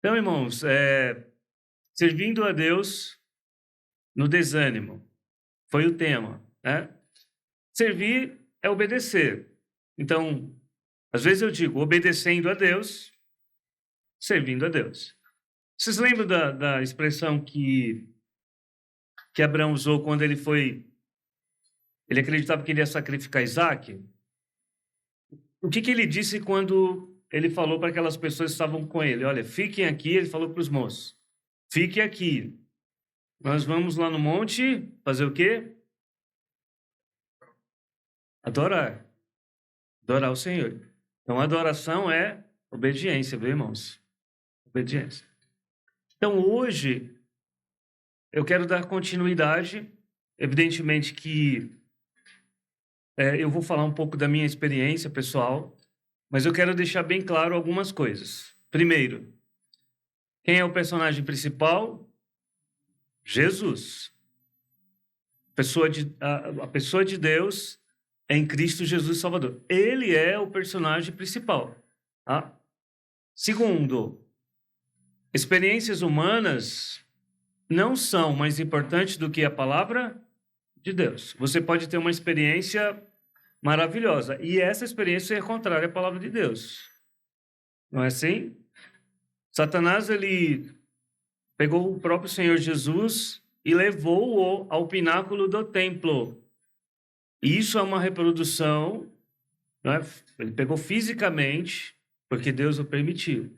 Então, irmãos, servindo a Deus no desânimo, foi o tema, né? Servir é obedecer. Então, às vezes eu digo, obedecendo a Deus, servindo a Deus. Vocês lembram da expressão que Abraão usou quando ele acreditava que ele ia sacrificar Isaac? O que ele disse quando ele falou para aquelas pessoas que estavam com ele? Olha, fiquem aqui, ele falou para os moços, fiquem aqui. Nós vamos lá no monte fazer o quê? Adorar. Adorar o Senhor. Então, adoração é obediência, viu, irmãos? Obediência. Então, hoje, eu quero dar continuidade. Evidentemente que eu vou falar um pouco da minha experiência pessoal, mas eu quero deixar bem claro algumas coisas. Primeiro, quem é o personagem principal? Jesus. A pessoa de Deus em Cristo Jesus Salvador. Ele é o personagem principal. Tá? Segundo, experiências humanas não são mais importantes do que a palavra de Deus. Você pode ter uma experiência maravilhosa e essa experiência é contrária à palavra de Deus. Não é assim? Satanás, ele pegou o próprio Senhor Jesus e levou-o ao pináculo do templo. E isso é uma reprodução, não é? Ele pegou fisicamente, porque Deus o permitiu.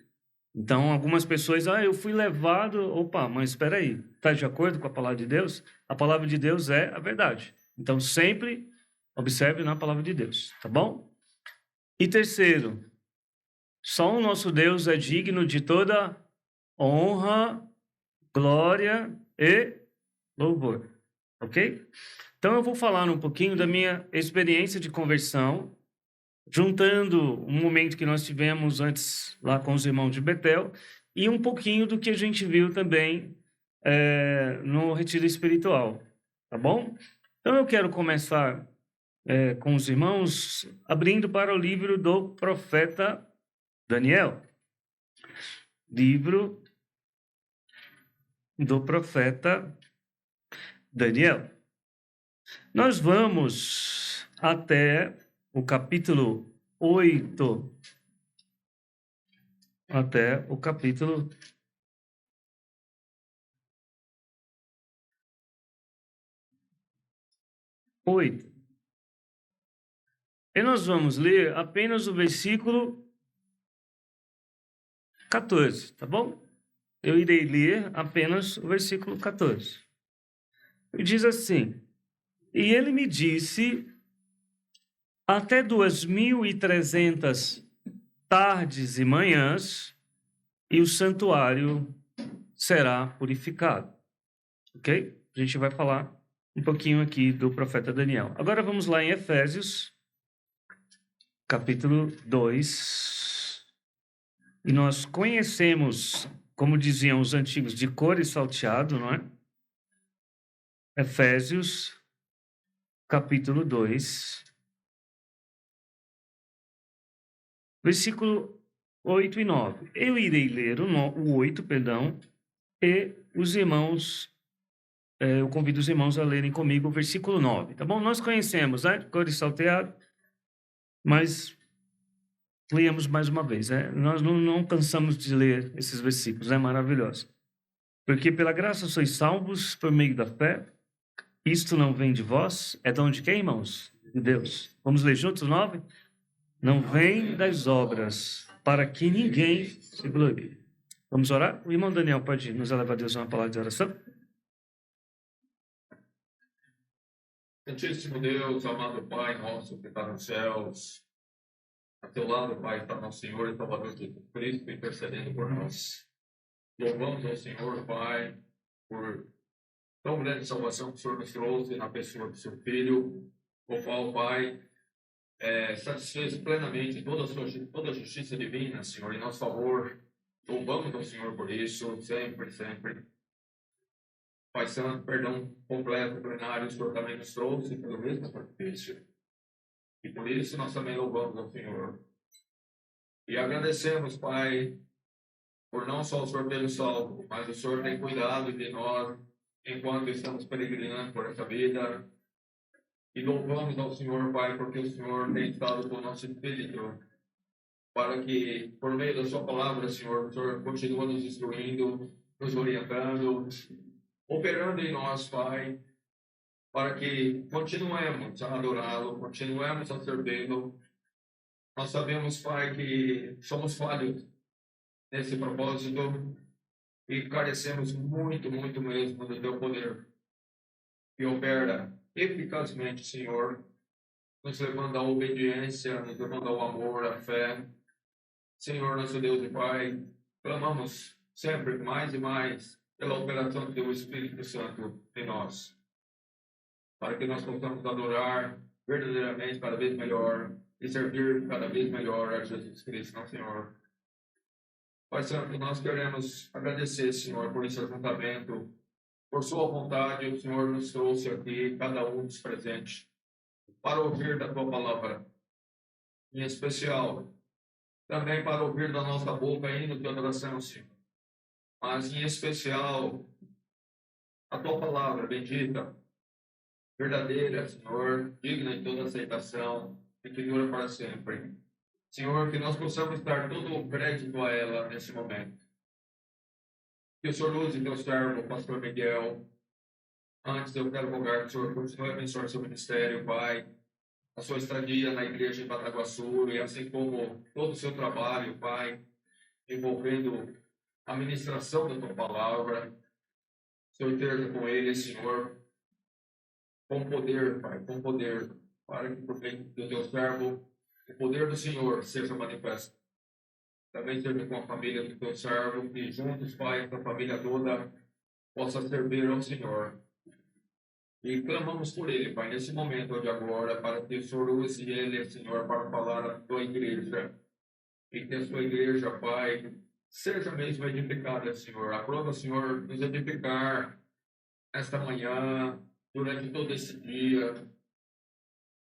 Então, algumas pessoas, eu fui levado... Opa, mas espera aí, está de acordo com a palavra de Deus? A palavra de Deus é a verdade. Então, sempre observe na palavra de Deus, tá bom? E terceiro, só o nosso Deus é digno de toda honra, glória e louvor, ok? Então, eu vou falar um pouquinho da minha experiência de conversão, juntando um momento que nós tivemos antes lá com os irmãos de Betel e um pouquinho do que a gente viu também no retiro espiritual, tá bom? Então, eu quero começar com os irmãos abrindo para o livro do profeta Daniel. Livro do profeta Daniel. Nós vamos até o capítulo 8, até o capítulo 8. E nós vamos ler apenas o versículo 14, tá bom? Eu irei ler apenas o versículo 14. E diz assim: E ele me disse, até 2.300 tardes e manhãs, e o santuário será purificado. Ok? A gente vai falar um pouquinho aqui do profeta Daniel. Agora vamos lá em Efésios, capítulo 2. E nós conhecemos, como diziam os antigos, de cor e salteado, não é? Efésios, capítulo 2, versículo 8 e 9. Eu irei ler o 8, perdão, e os irmãos, eu convido os irmãos a lerem comigo o versículo 9, tá bom? Nós conhecemos, né? Cor e salteado, mas leamos mais uma vez, né? Nós não cansamos de ler esses versículos, é maravilhoso. Porque pela graça sois salvos por meio da fé. Isto não vem de vós, é de onde quem, irmãos? De Deus. Vamos ler juntos o 9? Não vem das obras, para que ninguém se glorie. Vamos orar? O irmão Daniel pode nos elevar a Deus uma palavra de oração? Santíssimo Deus, amado Pai nosso que está nos céus, a teu lado, Pai, está nosso Senhor e Salvador Jesus Cristo, intercedendo por nós. Louvamos ao Senhor, Pai, por tão grande salvação que o Senhor nos trouxe na pessoa do seu Filho, o qual, Pai, satisfez plenamente toda a justiça divina, Senhor, em nosso favor. Louvamos ao Senhor por isso, sempre, sempre. Pai Santo, perdão completo, plenário, o Senhor também nos trouxe pelo mesmo sacrifício. E por isso nós também louvamos ao Senhor. E agradecemos, Pai, por não só o Senhor ter nos salvo, mas o Senhor tem cuidado de nós enquanto estamos peregrinando por essa vida. E louvamos ao Senhor, Pai, porque o Senhor tem estado com o nosso espírito, para que, por meio da sua palavra, Senhor, o Senhor continua nos instruindo, nos orientando, operando em nós, Pai, para que continuemos a adorá-lo, continuemos a servi-lo. Nós sabemos, Pai, que somos falhos nesse propósito e carecemos muito, muito mesmo do teu poder, que opera eficazmente, Senhor, nos levando à obediência, nos levando ao amor, à fé. Senhor, nosso Deus e Pai, clamamos sempre mais e mais pela operação do teu Espírito Santo em nós, para que nós possamos adorar verdadeiramente cada vez melhor e servir cada vez melhor a Jesus Cristo, nosso Senhor. Pai Santo, nós queremos agradecer, Senhor, por esse ajuntamento, por sua vontade. O Senhor nos trouxe aqui, cada um dos presentes, para ouvir da tua palavra, em especial, também para ouvir da nossa boca hino de adoração, Senhor, mas em especial a tua palavra bendita, verdadeira, Senhor, digna de toda aceitação e que dura para sempre. Senhor, que nós possamos dar todo o crédito a ela nesse momento. Que o Senhor use teu servo, o pastor Miguel. Antes eu quero rogar que o Senhor continue a abençoar seu ministério, Pai, a sua estadia na igreja em Bataguaçu, e assim como todo o seu trabalho, Pai, envolvendo a ministração da tua palavra. O Senhor esteja com ele, Senhor, com poder, Pai, com poder, para que por meio do teu servo o poder do Senhor seja manifesto. Também seja com a família do teu servo, que juntos, Pai, a família toda possa servir ao Senhor. E clamamos por ele, Pai, nesse momento de agora, para que o Senhor use ele, Senhor, para falar à tua igreja. E que a sua igreja, Pai, seja mesmo edificada, Senhor. Aprova, Senhor, nos edificar esta manhã, durante todo esse dia,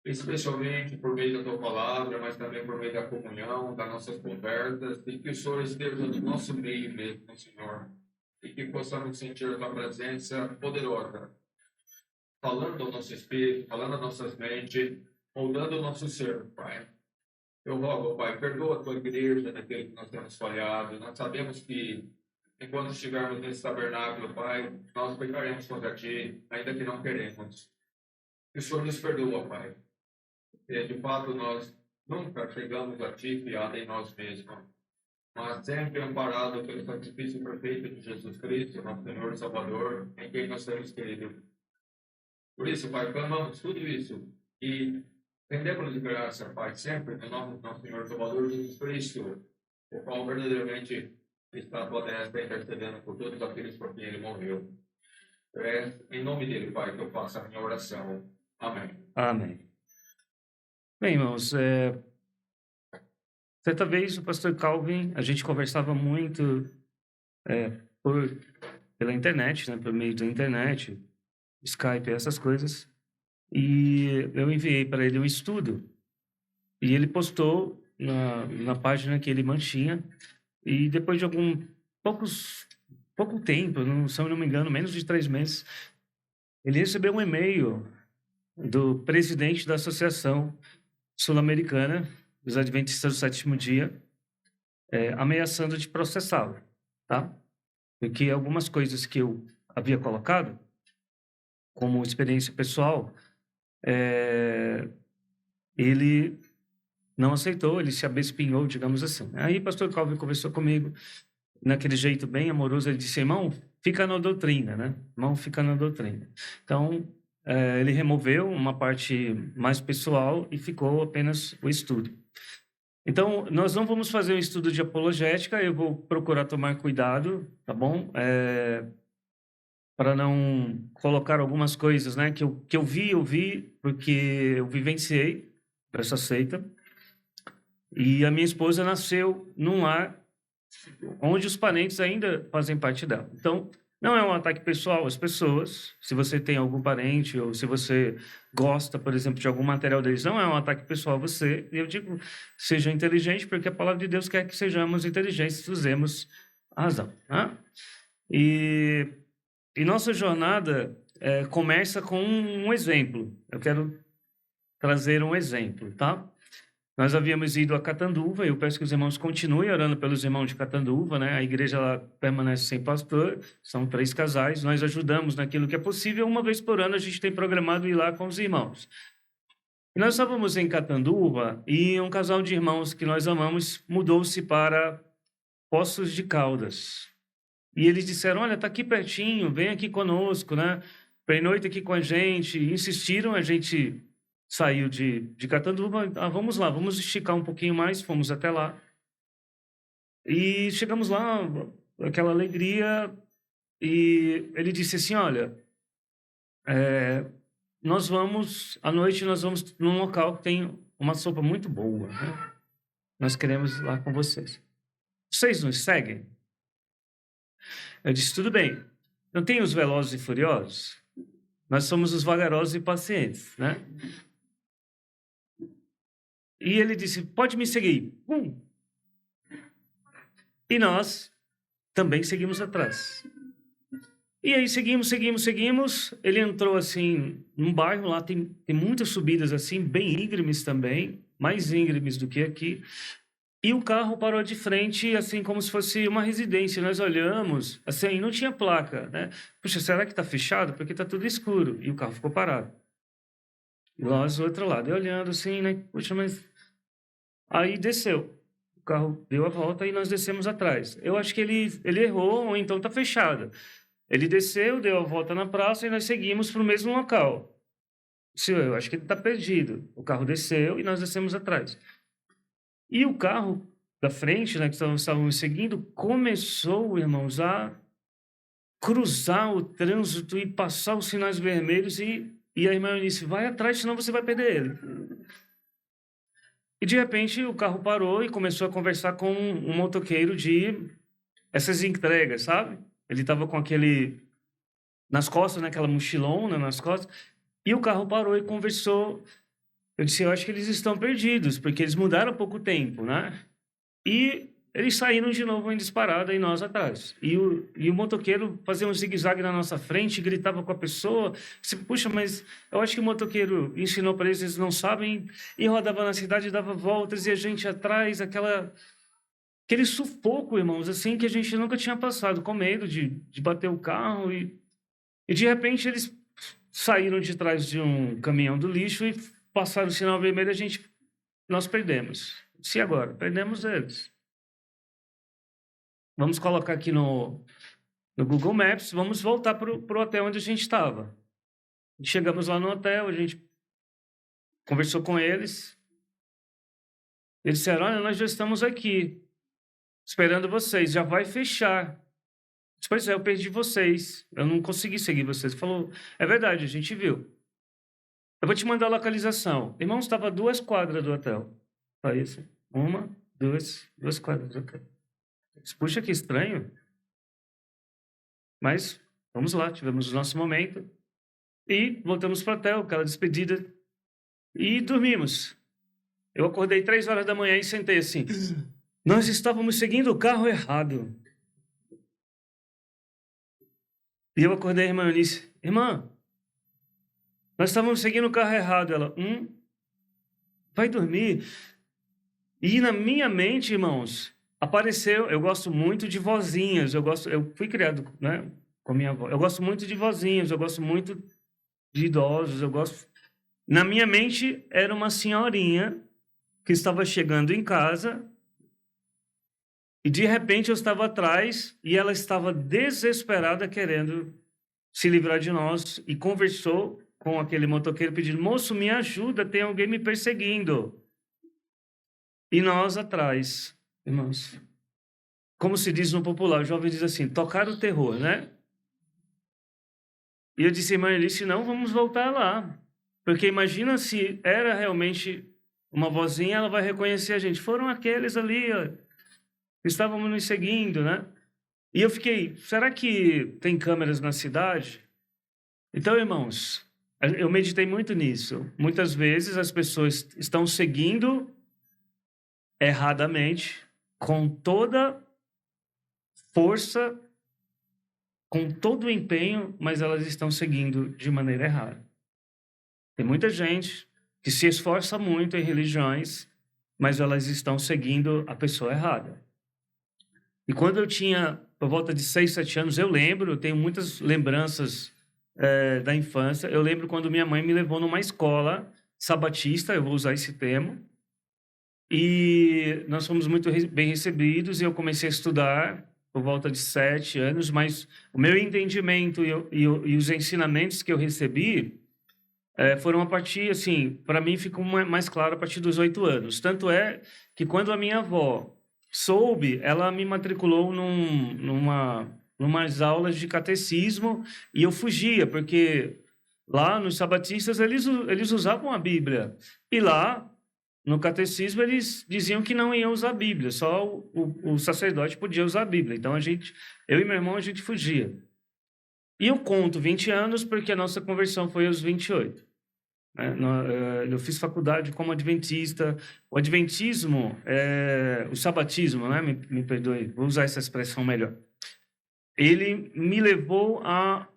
especialmente por meio da tua palavra, mas também por meio da comunhão, das nossas conversas, e que o Senhor esteja no nosso meio mesmo, Senhor, e que possamos sentir a tua presença poderosa, falando ao nosso espírito, falando às nossas mentes, moldando o nosso ser, Pai. Eu rogo, Pai, perdoa a tua igreja naquilo que nós temos falhado. Nós sabemos que, enquanto estivermos nesse tabernáculo, Pai, nós pecaremos contra ti, ainda que não queremos. Que o Senhor nos perdoa, Pai. E, de fato, nós nunca chegamos a ti fiado em nós mesmos, mas sempre amparado pelo sacrifício perfeito de Jesus Cristo, nosso Senhor e Salvador, em quem nós temos querido. Por isso, Pai, clamamos tudo isso e rendemos de graça, Pai, sempre no nome do nosso Senhor e Salvador Jesus Cristo, o qual verdadeiramente está à tua destra intercedendo por todos aqueles por quem ele morreu. É em nome dele, Pai, que eu faço a minha oração. Amém. Amém. Bem, irmãos, certa vez o pastor Calvin, a gente conversava muito pela internet, né, por meio da internet, Skype, essas coisas, e eu enviei para ele um estudo, e ele postou na página que ele mantinha, e depois de pouco tempo, se eu não me engano, menos de 3 meses, ele recebeu um e-mail do presidente da Associação Sul-Americana dos Adventistas do Sétimo Dia, ameaçando de processá-lo, tá? Porque algumas coisas que eu havia colocado como experiência pessoal, ele não aceitou, ele se abespinhou, digamos assim. Aí o pastor Calvin conversou comigo, naquele jeito bem amoroso, ele disse: irmão, fica na doutrina, né? Irmão, fica na doutrina. Então, ele removeu uma parte mais pessoal e ficou apenas o estudo. Então, nós não vamos fazer um estudo de apologética, eu vou procurar tomar cuidado, tá bom? Para não colocar algumas coisas, né, que eu vi, porque eu vivenciei essa seita. E a minha esposa nasceu num lar onde os parentes ainda fazem parte dela. Então, não é um ataque pessoal às pessoas. Se você tem algum parente ou se você gosta, por exemplo, de algum material deles, não é um ataque pessoal a você. Eu digo, seja inteligente, porque a palavra de Deus quer que sejamos inteligentes, usemos a razão. Né? E nossa jornada começa com um exemplo. Eu quero trazer um exemplo, tá? Nós havíamos ido a Catanduva, eu peço que os irmãos continuem orando pelos irmãos de Catanduva, né? A igreja lá permanece sem pastor, são 3 casais, nós ajudamos naquilo que é possível, uma vez por ano a gente tem programado ir lá com os irmãos. E nós estávamos em Catanduva e um casal de irmãos que nós amamos mudou-se para Poços de Caldas. E eles disseram, olha, está aqui pertinho, vem aqui conosco, né? Pernoite aqui com a gente, insistiram, a gente saiu de Catanduva, vamos lá, vamos esticar um pouquinho mais, fomos até lá. E chegamos lá, aquela alegria, e ele disse assim, olha, nós vamos, à noite nós vamos num local que tem uma sopa muito boa, né? Nós queremos ir lá com vocês. Vocês nos seguem? Eu disse, tudo bem. Não tem os velozes e furiosos? Nós somos os vagarosos e pacientes, né? E ele disse, pode me seguir. E nós também seguimos atrás. E aí seguimos. Ele entrou assim num bairro, lá tem muitas subidas assim, bem íngremes também, mais íngremes do que aqui. E o carro parou de frente, assim, como se fosse uma residência. Nós olhamos, assim, não tinha placa, né? Puxa, será que está fechado? Porque está tudo escuro. E o carro ficou parado. E nós do outro lado, e olhando assim, né? Puxa, mas... Aí desceu. O carro deu a volta e nós descemos atrás. Eu acho que ele errou, ou então está fechado. Ele desceu, deu a volta na praça e nós seguimos para o mesmo local. Eu acho que ele está perdido. O carro desceu e nós descemos atrás. E o carro da frente, né, que estávamos seguindo, começou, irmãos, a cruzar o trânsito e passar os sinais vermelhos e a irmã disse, vai atrás, senão você vai perder ele. E, de repente, o carro parou e começou a conversar com um motoqueiro de essas entregas, sabe? Ele estava com aquele... nas costas, né, aquela mochilona nas costas. E o carro parou e conversou. Eu disse, eu acho que eles estão perdidos, porque eles mudaram há pouco tempo, né? E eles saíram de novo em disparada e nós atrás. E o motoqueiro fazia um zigue-zague na nossa frente, gritava com a pessoa. Disse, puxa, mas eu acho que o motoqueiro ensinou para eles não sabem. E rodava na cidade, dava voltas e a gente atrás, aquele sufoco, irmãos, assim, que a gente nunca tinha passado, com medo de bater o carro. E de repente eles saíram de trás de um caminhão do lixo e passaram o sinal vermelho, nós perdemos. Se agora? Perdemos eles. Vamos colocar aqui no Google Maps, vamos voltar para o hotel onde a gente estava. Chegamos lá no hotel, a gente conversou com eles. Eles disseram, olha, nós já estamos aqui, esperando vocês, já vai fechar. Pois é, eu perdi vocês, eu não consegui seguir vocês. Falou, é verdade, a gente viu. Eu vou te mandar a localização. Irmãos, estava 2 quadras do hotel. Só isso. 1, 2 quadras do hotel. Puxa, que estranho. Mas, vamos lá, tivemos o nosso momento. E voltamos para o hotel, aquela despedida. E dormimos. Eu acordei 3 horas da manhã e sentei assim. Nós estávamos seguindo o carro errado. E eu acordei a irmã Eunice. Irmã, nós estávamos seguindo o carro errado. Ela, vai dormir. E na minha mente, irmãos, apareceu, eu gosto muito de vozinhas, eu fui criado, né, com a minha avó. Eu gosto muito de vozinhas, eu gosto muito de idosos, na minha mente era uma senhorinha que estava chegando em casa e de repente eu estava atrás e ela estava desesperada querendo se livrar de nós e conversou com aquele motoqueiro pedindo, moço, me ajuda, tem alguém me perseguindo. E nós atrás, irmãos, como se diz no popular, o jovem diz assim, tocar o terror, né? E eu disse, irmã Elice, não, vamos voltar lá. Porque imagina se era realmente uma vozinha, ela vai reconhecer a gente. Foram aqueles ali, ó, que estávamos nos seguindo, né? E eu fiquei, será que tem câmeras na cidade? Então, irmãos, eu meditei muito nisso. Muitas vezes as pessoas estão seguindo erradamente, com toda força, com todo o empenho, mas elas estão seguindo de maneira errada. Tem muita gente que se esforça muito em religiões, mas elas estão seguindo a pessoa errada. E quando eu tinha, por volta de 6, 7 anos, eu tenho muitas lembranças da infância. Eu lembro quando minha mãe me levou numa escola sabatista, eu vou usar esse termo, e nós fomos muito bem recebidos, e eu comecei a estudar por volta de 7 anos, mas o meu entendimento e os ensinamentos que eu recebi foram a partir, assim, para mim ficou mais claro a partir dos 8 anos. Tanto é que quando a minha avó soube, ela me matriculou numas aulas de catecismo, e eu fugia, porque lá nos sabatistas eles usavam a Bíblia. E lá, no catecismo, eles diziam que não iam usar a Bíblia, só o sacerdote podia usar a Bíblia. Então, eu e meu irmão, a gente fugia. E eu conto 20 anos porque a nossa conversão foi aos 28. Eu fiz faculdade como adventista. O adventismo, o sabatismo, né? Me perdoe, vou usar essa expressão melhor. Ele me levou à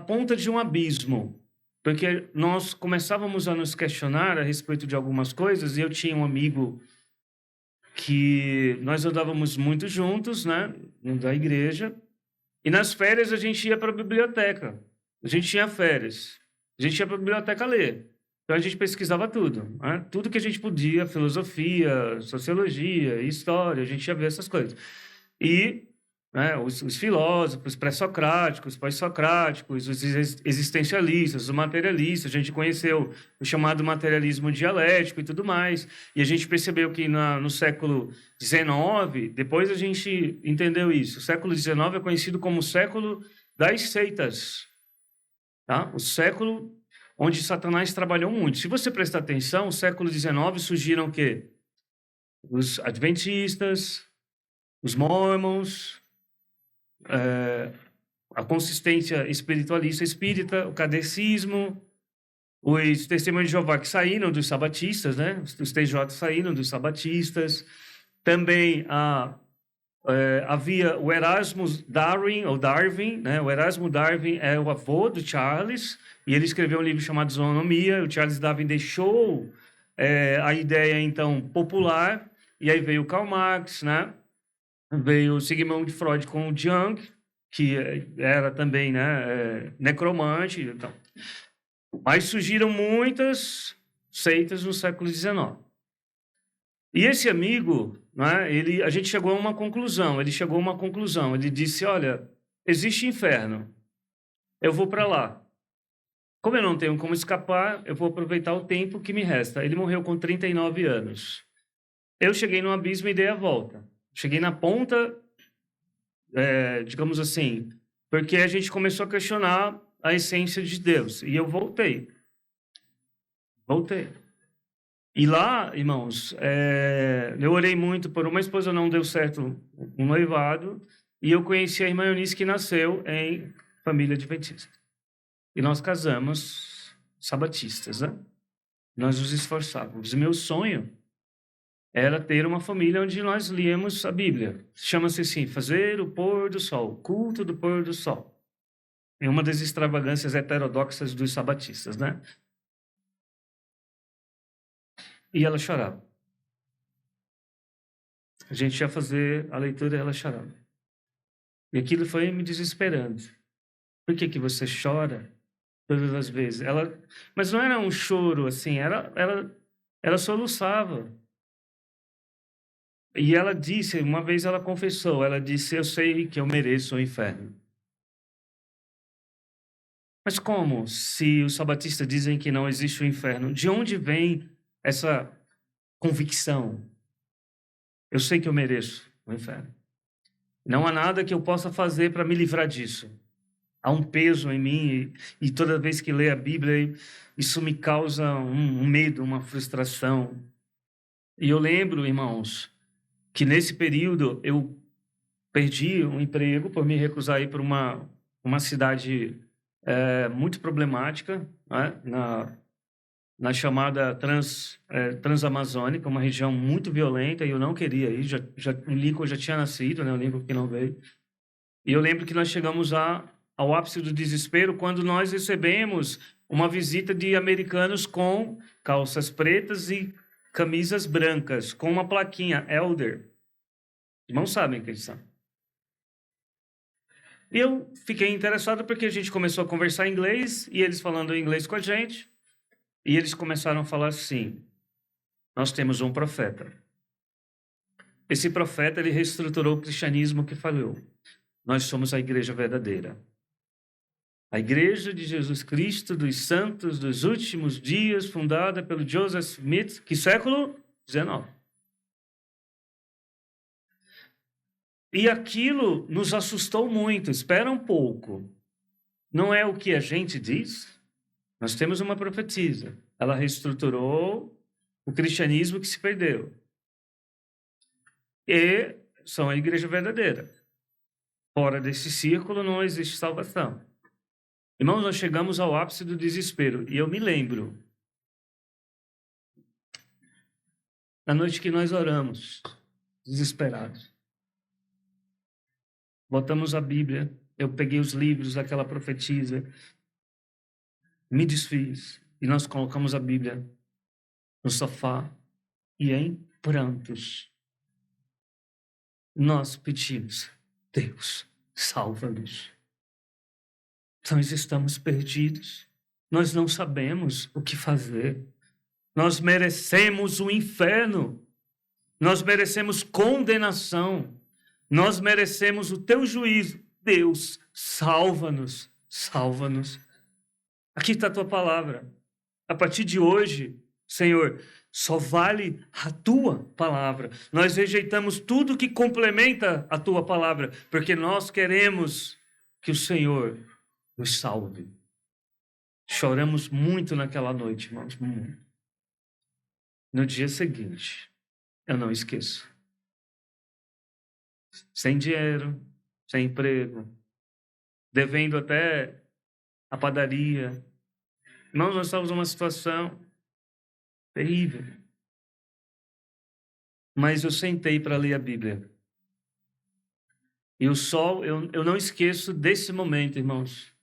ponta de um abismo, porque nós começávamos a nos questionar a respeito de algumas coisas, e eu tinha um amigo que nós andávamos muito juntos, né, da igreja, e nas férias a gente ia para a biblioteca. A gente tinha férias. A gente ia para a biblioteca ler. Então a gente pesquisava tudo, né? Tudo que a gente podia, filosofia, sociologia, história, a gente ia ver essas coisas. E os filósofos pré-socráticos, pós-socráticos, os existencialistas, os materialistas, a gente conheceu o chamado materialismo dialético e tudo mais, e a gente percebeu que no século XIX, depois a gente entendeu isso, o século XIX é conhecido como o século das seitas, tá? O século onde Satanás trabalhou muito. Se você prestar atenção, no século XIX surgiram o quê? Os adventistas, os mormons, a consistência espiritualista espírita, o kardecismo, os testemunhos de Jeová que saíram dos sabatistas, né? Os TJ saíram dos sabatistas. Também havia o Erasmus Darwin, né? O Erasmo Darwin é o avô do Charles, e ele escreveu um livro chamado Zoonomia. O Charles Darwin deixou a ideia, então, popular, e aí veio o Karl Marx, né? Veio o Sigmund Freud com o Jung, que era também, né, necromante. Então. Mas surgiram muitas seitas no século XIX. E esse amigo, né, a gente chegou a uma conclusão. Ele disse, olha, existe inferno. Eu vou para lá. Como eu não tenho como escapar, eu vou aproveitar o tempo que me resta. Ele morreu com 39 anos. Eu cheguei no abismo e dei a volta. Cheguei na ponta, digamos assim, porque a gente começou a questionar a essência de Deus. E eu voltei. E lá, irmãos, eu orei muito por uma esposa, não deu certo um noivado, e eu conheci a irmã Eunice, que nasceu em família adventista. E nós casamos sabatistas, né? Nós nos esforçávamos. Meu sonho era ter uma família onde nós líamos a Bíblia. Chama-se assim, fazer o pôr do sol, culto do pôr do sol. É uma das extravagâncias heterodoxas dos sabatistas, né? E ela chorava. A gente ia fazer a leitura e ela chorava. E aquilo foi me desesperando. Por que você chora todas as vezes? Mas não era um choro assim, ela soluçava. E ela disse, uma vez ela confessou, ela disse, eu sei que eu mereço o inferno. Mas como, se os sabatistas dizem que não existe o inferno? De onde vem essa convicção? Eu sei que eu mereço o inferno. Não há nada que eu possa fazer para me livrar disso. Há um peso em mim, e toda vez que leio a Bíblia, isso me causa um medo, uma frustração. E eu lembro, irmãos, que nesse período eu perdi um emprego por me recusar a ir para uma cidade muito problemática, né? na chamada Transamazônica, uma região muito violenta, e eu não queria ir. O Lincoln já tinha nascido, né? O Lincoln que não veio. E eu lembro que nós chegamos ao ápice do desespero quando nós recebemos uma visita de americanos com calças pretas e camisas brancas, com uma plaquinha, Elder. Irmãos sabem quem são. E eu fiquei interessado porque a gente começou a conversar em inglês, e eles falando inglês com a gente, e eles começaram a falar assim: nós temos um profeta. Esse profeta, ele reestruturou o cristianismo que falhou. Nós somos a igreja verdadeira. A igreja de Jesus Cristo dos santos dos últimos dias, fundada pelo Joseph Smith, que século XIX. E aquilo nos assustou muito. Espera um pouco. Não é o que a gente diz? Nós temos uma profetisa. Ela reestruturou o cristianismo que se perdeu. E são a igreja verdadeira. Fora desse círculo não existe salvação. Irmãos, nós chegamos ao ápice do desespero. E eu me lembro, na noite que nós oramos, desesperados. Botamos a Bíblia, eu peguei os livros daquela profetisa, me desfiz, e nós colocamos a Bíblia no sofá, e em prantos, nós pedimos: Deus, salva-nos. Nós estamos perdidos, nós não sabemos o que fazer, nós merecemos o inferno, nós merecemos condenação, nós merecemos o teu juízo. Deus, salva-nos, salva-nos. Aqui está a tua palavra. A partir de hoje, Senhor, só vale a tua palavra. Nós rejeitamos tudo que complementa a tua palavra, porque nós queremos que o Senhor nos salve. Choramos muito naquela noite, irmãos, muito. No dia seguinte, eu não esqueço. Sem dinheiro, sem emprego, devendo até a padaria. Irmãos, nós estávamos numa situação terrível. Mas eu sentei para ler a Bíblia. E o sol, eu não esqueço desse momento, irmãos.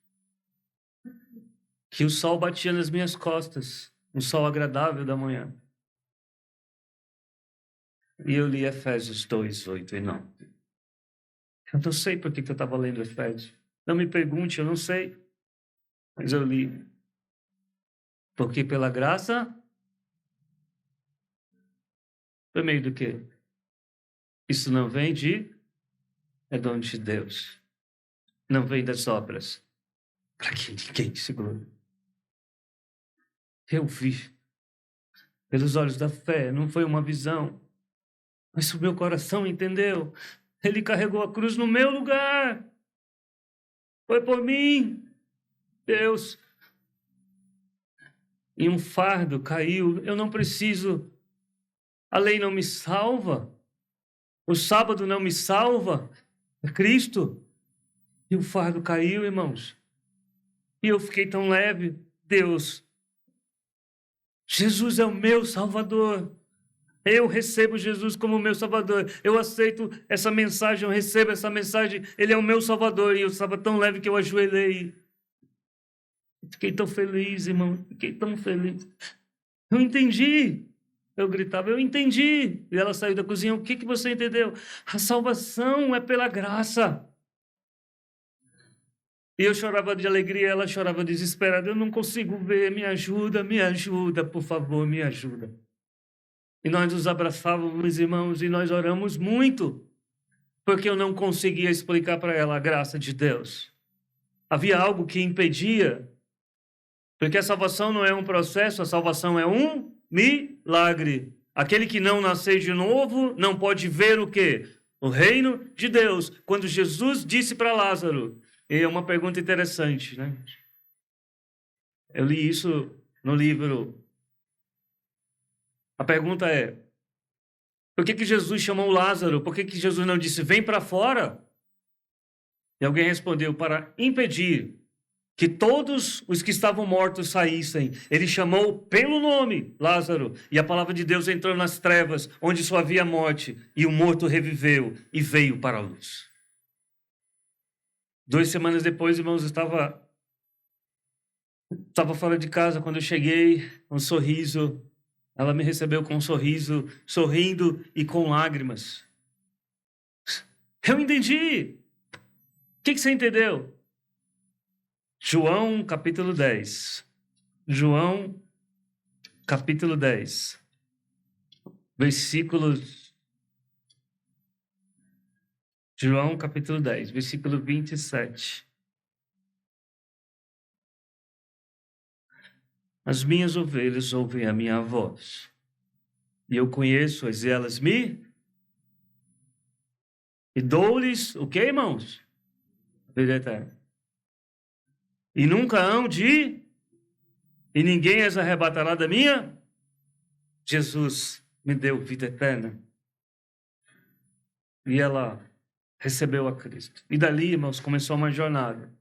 Que o sol batia nas minhas costas, um sol agradável da manhã. E eu li Efésios 2, 8 e 9. Eu não sei por que eu estava lendo Efésios. Não me pergunte, eu não sei. Mas eu li. Porque pela graça, por meio do quê? Isso não vem é dom de Deus. Não vem das obras, para que ninguém se glorie. Eu vi, pelos olhos da fé, não foi uma visão, mas o meu coração entendeu. Ele carregou a cruz no meu lugar. Foi por mim, Deus. E um fardo caiu. Eu não preciso. A lei não me salva. O sábado não me salva. É Cristo. E o fardo caiu, irmãos. E eu fiquei tão leve. Deus, Jesus é o meu Salvador. Eu recebo Jesus como meu Salvador. Eu aceito essa mensagem, eu recebo essa mensagem. Ele é o meu Salvador. E eu estava tão leve que eu ajoelhei. Fiquei tão feliz, irmão. Fiquei tão feliz. Eu entendi. Eu gritava, eu entendi. E ela saiu da cozinha. O que você entendeu? A salvação é pela graça. E eu chorava de alegria, ela chorava desesperada. Eu não consigo ver. Me ajuda, por favor, me ajuda. E nós nos abraçávamos, irmãos, e nós oramos muito, porque eu não conseguia explicar para ela a graça de Deus. Havia algo que impedia, porque a salvação não é um processo, a salvação é um milagre. Aquele que não nasceu de novo não pode ver o quê? O reino de Deus. Quando Jesus disse para Lázaro, e é uma pergunta interessante, né? Eu li isso no livro. A pergunta é, por que Jesus chamou Lázaro? Por que Jesus não disse, vem para fora? E alguém respondeu, para impedir que todos os que estavam mortos saíssem. Ele chamou pelo nome Lázaro. E a palavra de Deus entrou nas trevas, onde só havia morte. E o morto reviveu e veio para a luz. 2 semanas depois, irmãos, eu estava fora de casa. Quando eu cheguei, um sorriso. Ela me recebeu com um sorriso, sorrindo e com lágrimas. Eu entendi. O que você entendeu? João, capítulo 10. João, capítulo 10. João, capítulo 10, versículo 27. As minhas ovelhas ouvem a minha voz, e eu conheço-as, e elas me... E dou-lhes o quê, irmãos? Vida eterna. E nunca hão de... E ninguém as arrebatará da minha... Jesus me deu vida eterna. E ela recebeu a Cristo. E dali, irmãos, começou uma jornada.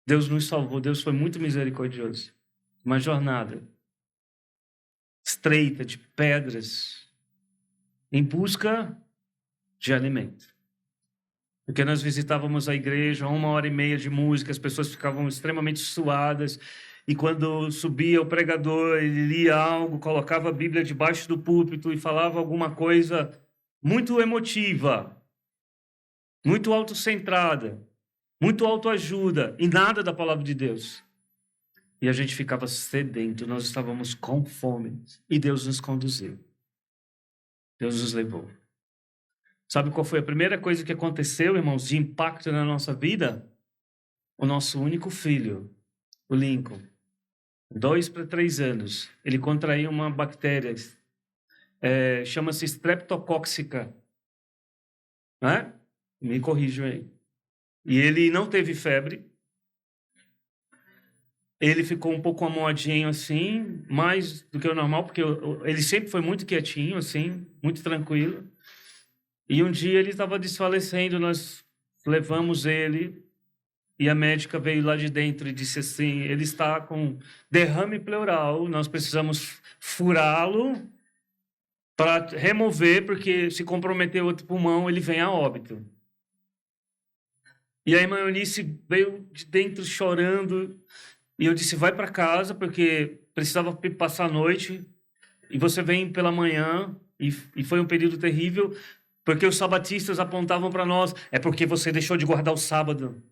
Deus nos salvou. Deus foi muito misericordioso. Uma jornada estreita de pedras em busca de alimento. Porque nós visitávamos a igreja, 1h30 de música, as pessoas ficavam extremamente suadas, e quando subia o pregador, ele lia algo, colocava a Bíblia debaixo do púlpito e falava alguma coisa muito emotiva, muito autocentrada, muito autoajuda, e nada da palavra de Deus. E a gente ficava sedento, nós estávamos com fome, e Deus nos conduziu. Deus nos levou. Sabe qual foi a primeira coisa que aconteceu, irmãos, de impacto na nossa vida? O nosso único filho, o Lincoln, 2 para 3 anos, ele contraiu uma bactéria, chama-se streptocóxica, né? Me corrijam aí. E ele não teve febre, ele ficou um pouco amoadinho assim, mais do que o normal, porque ele sempre foi muito quietinho, assim, muito tranquilo. E um dia ele estava desfalecendo, nós levamos ele, e a médica veio lá de dentro e disse assim, ele está com derrame pleural, nós precisamos furá-lo para remover, porque se comprometer outro pulmão, ele vem a óbito. E a irmã Eunice veio de dentro chorando, e eu disse, vai para casa, porque precisava passar a noite, e você vem pela manhã, e foi um período terrível, porque os sabatistas apontavam para nós, é porque você deixou de guardar o sábado,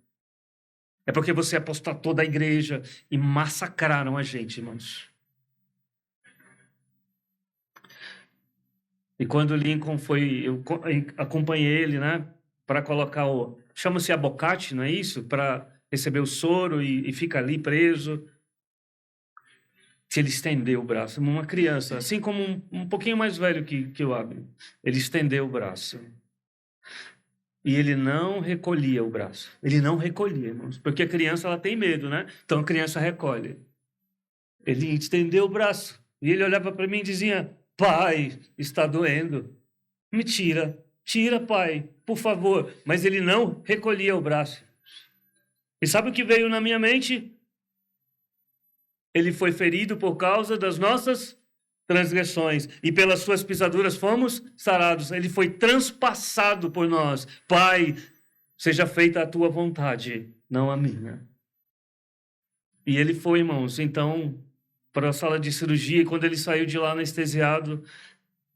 é porque você apostatou da igreja, e massacraram a gente, irmãos. E quando o Lincoln foi, eu acompanhei ele, né, para colocar chama-se abocate, não é isso? Para receber o soro e fica ali preso. Se ele estendeu o braço, uma criança, assim como um pouquinho mais velho que o Abner, ele estendeu o braço. E ele não recolhia o braço. Ele não recolhia, irmãos, porque a criança ela tem medo, né? Então a criança recolhe. Ele estendeu o braço e ele olhava para mim e dizia, pai, está doendo. Me tira, pai, por favor. Mas ele não recolhia o braço. E sabe o que veio na minha mente? Ele foi ferido por causa das nossas transgressões, e pelas suas pisaduras fomos sarados. Ele foi transpassado por nós. Pai, seja feita a tua vontade, não a minha. E ele foi, irmãos, então, para a sala de cirurgia, e quando ele saiu de lá anestesiado,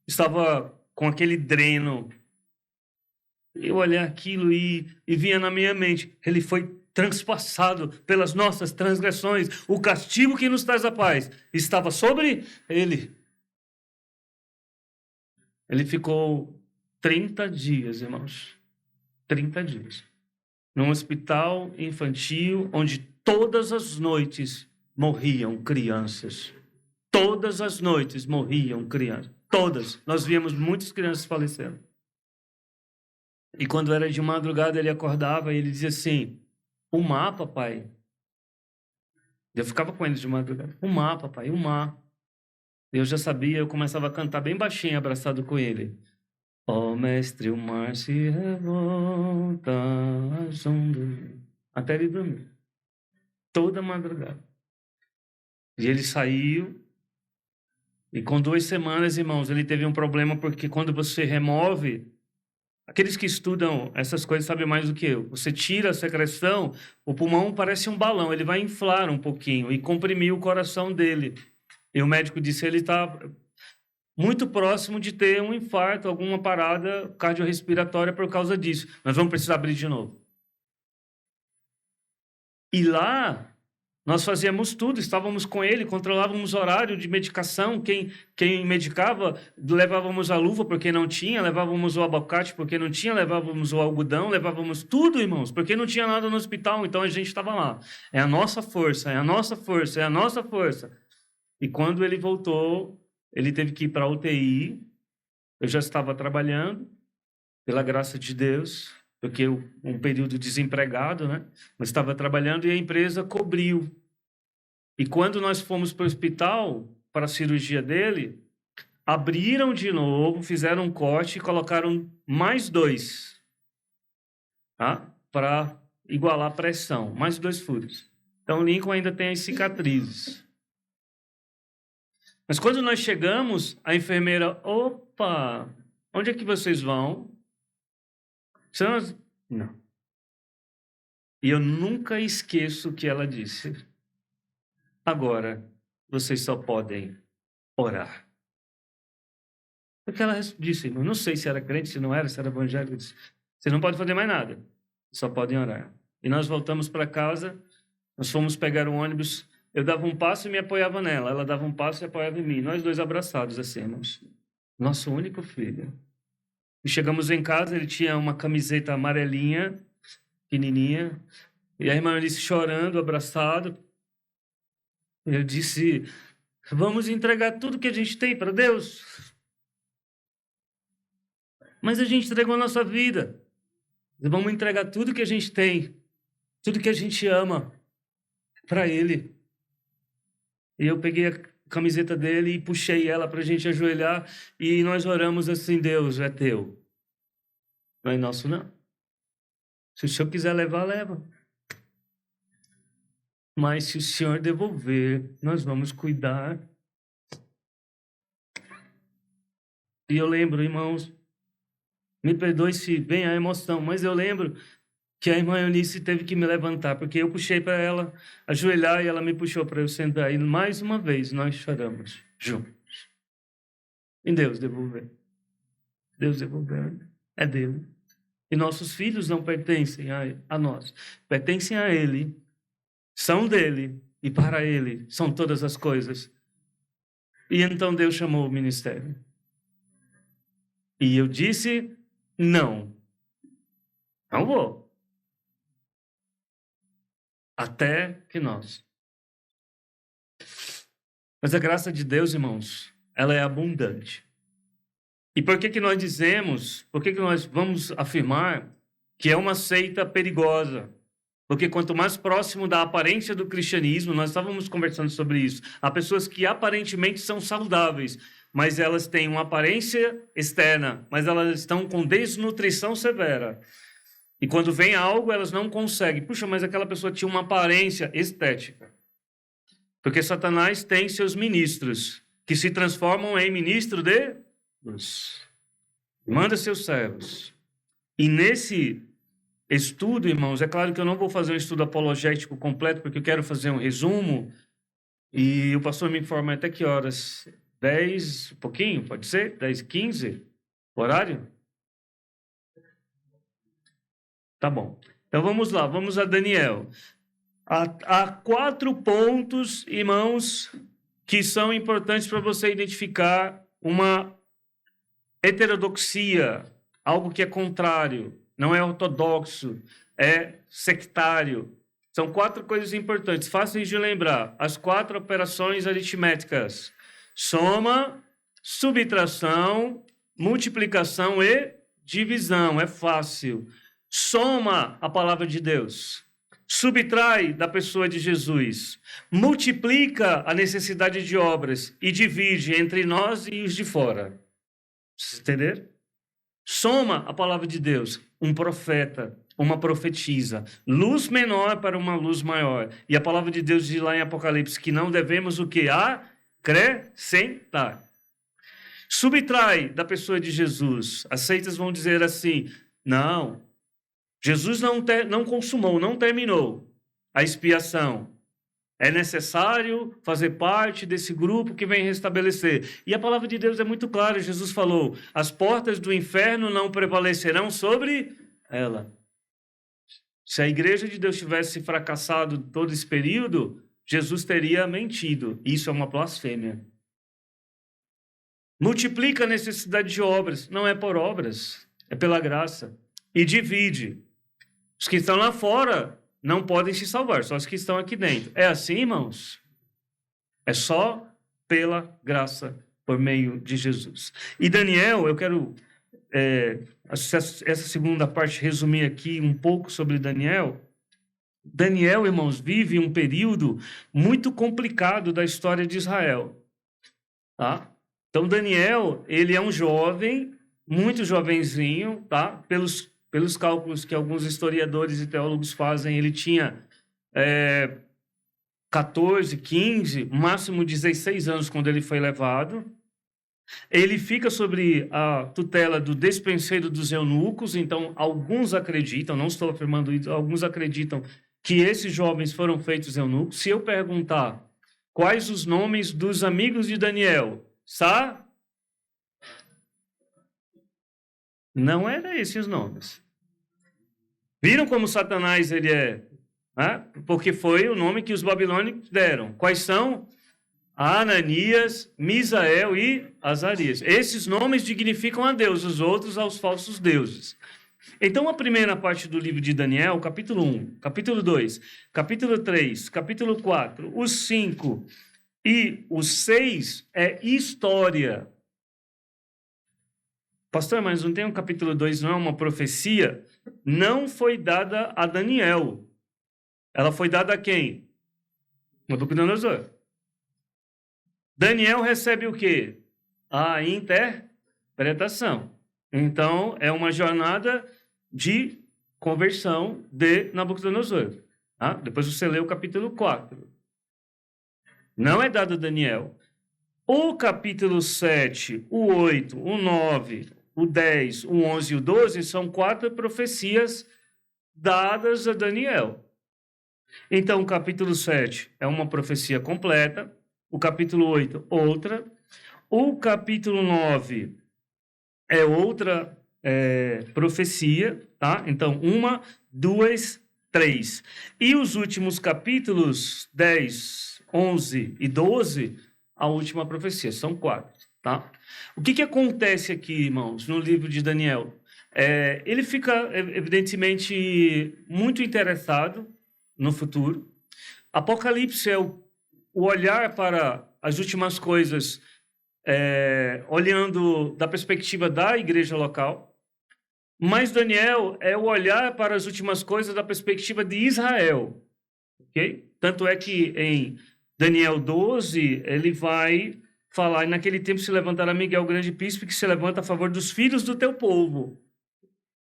estava com aquele dreno. Eu olhei aquilo e vinha na minha mente, ele foi transpassado pelas nossas transgressões. O castigo que nos traz a paz estava sobre ele. Ele ficou 30 dias, irmãos. 30 dias. Num hospital infantil, onde todas as noites morriam crianças. Todas as noites morriam crianças. Todas. Nós víamos muitas crianças falecendo. E quando era de madrugada, ele acordava e ele dizia assim, o mar, papai. Eu ficava com ele de madrugada. O mar, papai, o mar. Eu já sabia, eu começava a cantar bem baixinho, abraçado com ele. Ó mestre, o mar se revolta, as ondas... Até ele dormir. Toda madrugada. E ele saiu, e com 2 semanas, irmãos, ele teve um problema, porque quando você remove Aqueles que estudam essas coisas sabem mais do que eu. Você tira a secreção, o pulmão parece um balão, ele vai inflar um pouquinho e comprimir o coração dele. E o médico disse que ele está muito próximo de ter um infarto, alguma parada cardiorrespiratória por causa disso. Nós vamos precisar abrir de novo. E lá, nós fazíamos tudo, estávamos com ele, controlávamos o horário de medicação, quem medicava, levávamos a luva porque não tinha, levávamos o abacate porque não tinha, levávamos o algodão, levávamos tudo, irmãos, porque não tinha nada no hospital, então a gente estava lá. É a nossa força, é a nossa força, é a nossa força. E quando ele voltou, ele teve que ir para a UTI, eu já estava trabalhando, pela graça de Deus, porque um período desempregado, né? Mas estava trabalhando e a empresa cobriu. E quando nós fomos para o hospital, para a cirurgia dele, abriram de novo, fizeram um corte e colocaram mais 2, tá? Para igualar a pressão, mais 2 furos. Então, o Lincoln ainda tem as cicatrizes. Mas quando nós chegamos, a enfermeira, opa, onde é que vocês vão? Não. E eu nunca esqueço o que ela disse. Agora, vocês só podem orar. Porque ela disse, não sei se era crente, se não era, se era evangélico. Você não pode fazer mais nada, só podem orar. E nós voltamos para casa, nós fomos pegar um ônibus, eu dava um passo e me apoiava nela, ela dava um passo e apoiava em mim, nós 2 abraçados assim, irmãos. Nosso único filho. E chegamos em casa, ele tinha uma camiseta amarelinha, pequenininha, e a irmã Eunice chorando, abraçado. Eu disse, vamos entregar tudo que a gente tem para Deus. Mas a gente entregou a nossa vida. Vamos entregar tudo que a gente tem, tudo que a gente ama, para Ele. E eu peguei a camiseta dele e puxei ela para a gente ajoelhar e nós oramos assim, Deus, é teu. Não é nosso, não. Se o Senhor quiser levar, leva. Mas se o Senhor devolver, nós vamos cuidar. E eu lembro, irmãos, me perdoe se vem a emoção, mas eu lembro que a irmã Eunice teve que me levantar, porque eu puxei para ela ajoelhar e ela me puxou para eu sentar. E mais uma vez nós choramos juntos. E Deus devolver. Deus devolver. É dele. E nossos filhos não pertencem a nós. Pertencem a Ele. São dele. E para Ele são todas as coisas. E então Deus chamou o ministério. E eu disse, não. Não vou. Até que nós. Mas a graça de Deus, irmãos, ela é abundante. E por que nós dizemos, por que nós vamos afirmar que é uma seita perigosa? Porque quanto mais próximo da aparência do cristianismo, nós estávamos conversando sobre isso, há pessoas que aparentemente são saudáveis, mas elas têm uma aparência externa, mas elas estão com desnutrição severa. E quando vem algo, elas não conseguem. Puxa, mas aquela pessoa tinha uma aparência estética. Porque Satanás tem seus ministros, que se transformam em ministro de Deus. Manda seus servos. E nesse estudo, irmãos, é claro que eu não vou fazer um estudo apologético completo, porque eu quero fazer um resumo. E o pastor me informa até que horas? 10, um pouquinho, pode ser? 10h15? Horário? Tá bom. Então vamos lá, vamos a Daniel. Há 4 pontos, irmãos, que são importantes para você identificar uma heterodoxia, algo que é contrário, não é ortodoxo, é sectário. São 4 coisas importantes, fáceis de lembrar. As 4 operações aritméticas: soma, subtração, multiplicação e divisão. É fácil. Soma a palavra de Deus. Subtrai da pessoa de Jesus. Multiplica a necessidade de obras e divide entre nós e os de fora. Vocês entenderam? Soma a palavra de Deus. Um profeta, uma profetisa. Luz menor para uma luz maior. E a palavra de Deus diz lá em Apocalipse que não devemos o quê? Acrescentar. Subtrai da pessoa de Jesus. As seitas vão dizer assim, não, Jesus não consumou, não terminou a expiação. É necessário fazer parte desse grupo que vem restabelecer. E a palavra de Deus é muito clara. Jesus falou, as portas do inferno não prevalecerão sobre ela. Se a igreja de Deus tivesse fracassado todo esse período, Jesus teria mentido. Isso é uma blasfêmia. Multiplica a necessidade de obras. Não é por obras, é pela graça. E divide. Os que estão lá fora não podem se salvar, só os que estão aqui dentro. É assim, irmãos? É só pela graça, por meio de Jesus. E Daniel, eu quero, essa segunda parte, resumir aqui um pouco sobre Daniel. Daniel, irmãos, vive um período muito complicado da história de Israel. Tá? Então, Daniel, ele é um jovem, muito jovenzinho, tá? Pelos cálculos que alguns historiadores e teólogos fazem, ele tinha 14, 15, máximo 16 anos quando ele foi levado. Ele fica sobre a tutela do despenseiro dos eunucos, então alguns acreditam, não estou afirmando isso, alguns acreditam que esses jovens foram feitos eunucos. Se eu perguntar quais os nomes dos amigos de Daniel, não eram esses os nomes. Viram como Satanás ele é? Porque foi o nome que os babilônicos deram. Quais são? Ananias, Misael e Azarias. Esses nomes dignificam a Deus, os outros aos falsos deuses. Então, a primeira parte do livro de Daniel, capítulo 1, capítulo 2, capítulo 3, capítulo 4, os 5 e os 6 é história. Pastor, mas não tem um capítulo 2, não é uma profecia? Não foi dada a Daniel. Ela foi dada a quem? Nabucodonosor. Daniel recebe o quê? A interpretação. Então, é uma jornada de conversão de Nabucodonosor. Tá? Depois você lê o capítulo 4. Não é dado a Daniel. O capítulo 7, o 8, o 9, o 10, o 11 e o 12 são 4 profecias dadas a Daniel. Então, o capítulo 7 é uma profecia completa, o capítulo 8, outra, o capítulo 9 é outra profecia, tá? Então, 1, 2, 3. E os últimos capítulos 10, 11 e 12, a última profecia, são 4, tá? O que acontece aqui, irmãos, no livro de Daniel? Ele fica, evidentemente, muito interessado no futuro. Apocalipse é o olhar para as últimas coisas, olhando da perspectiva da igreja local. Mas Daniel é o olhar para as últimas coisas da perspectiva de Israel. Okay? Tanto é que em Daniel 12, ele vai falar, e naquele tempo se levantará Miguel, o grande príncipe, que se levanta a favor dos filhos do teu povo,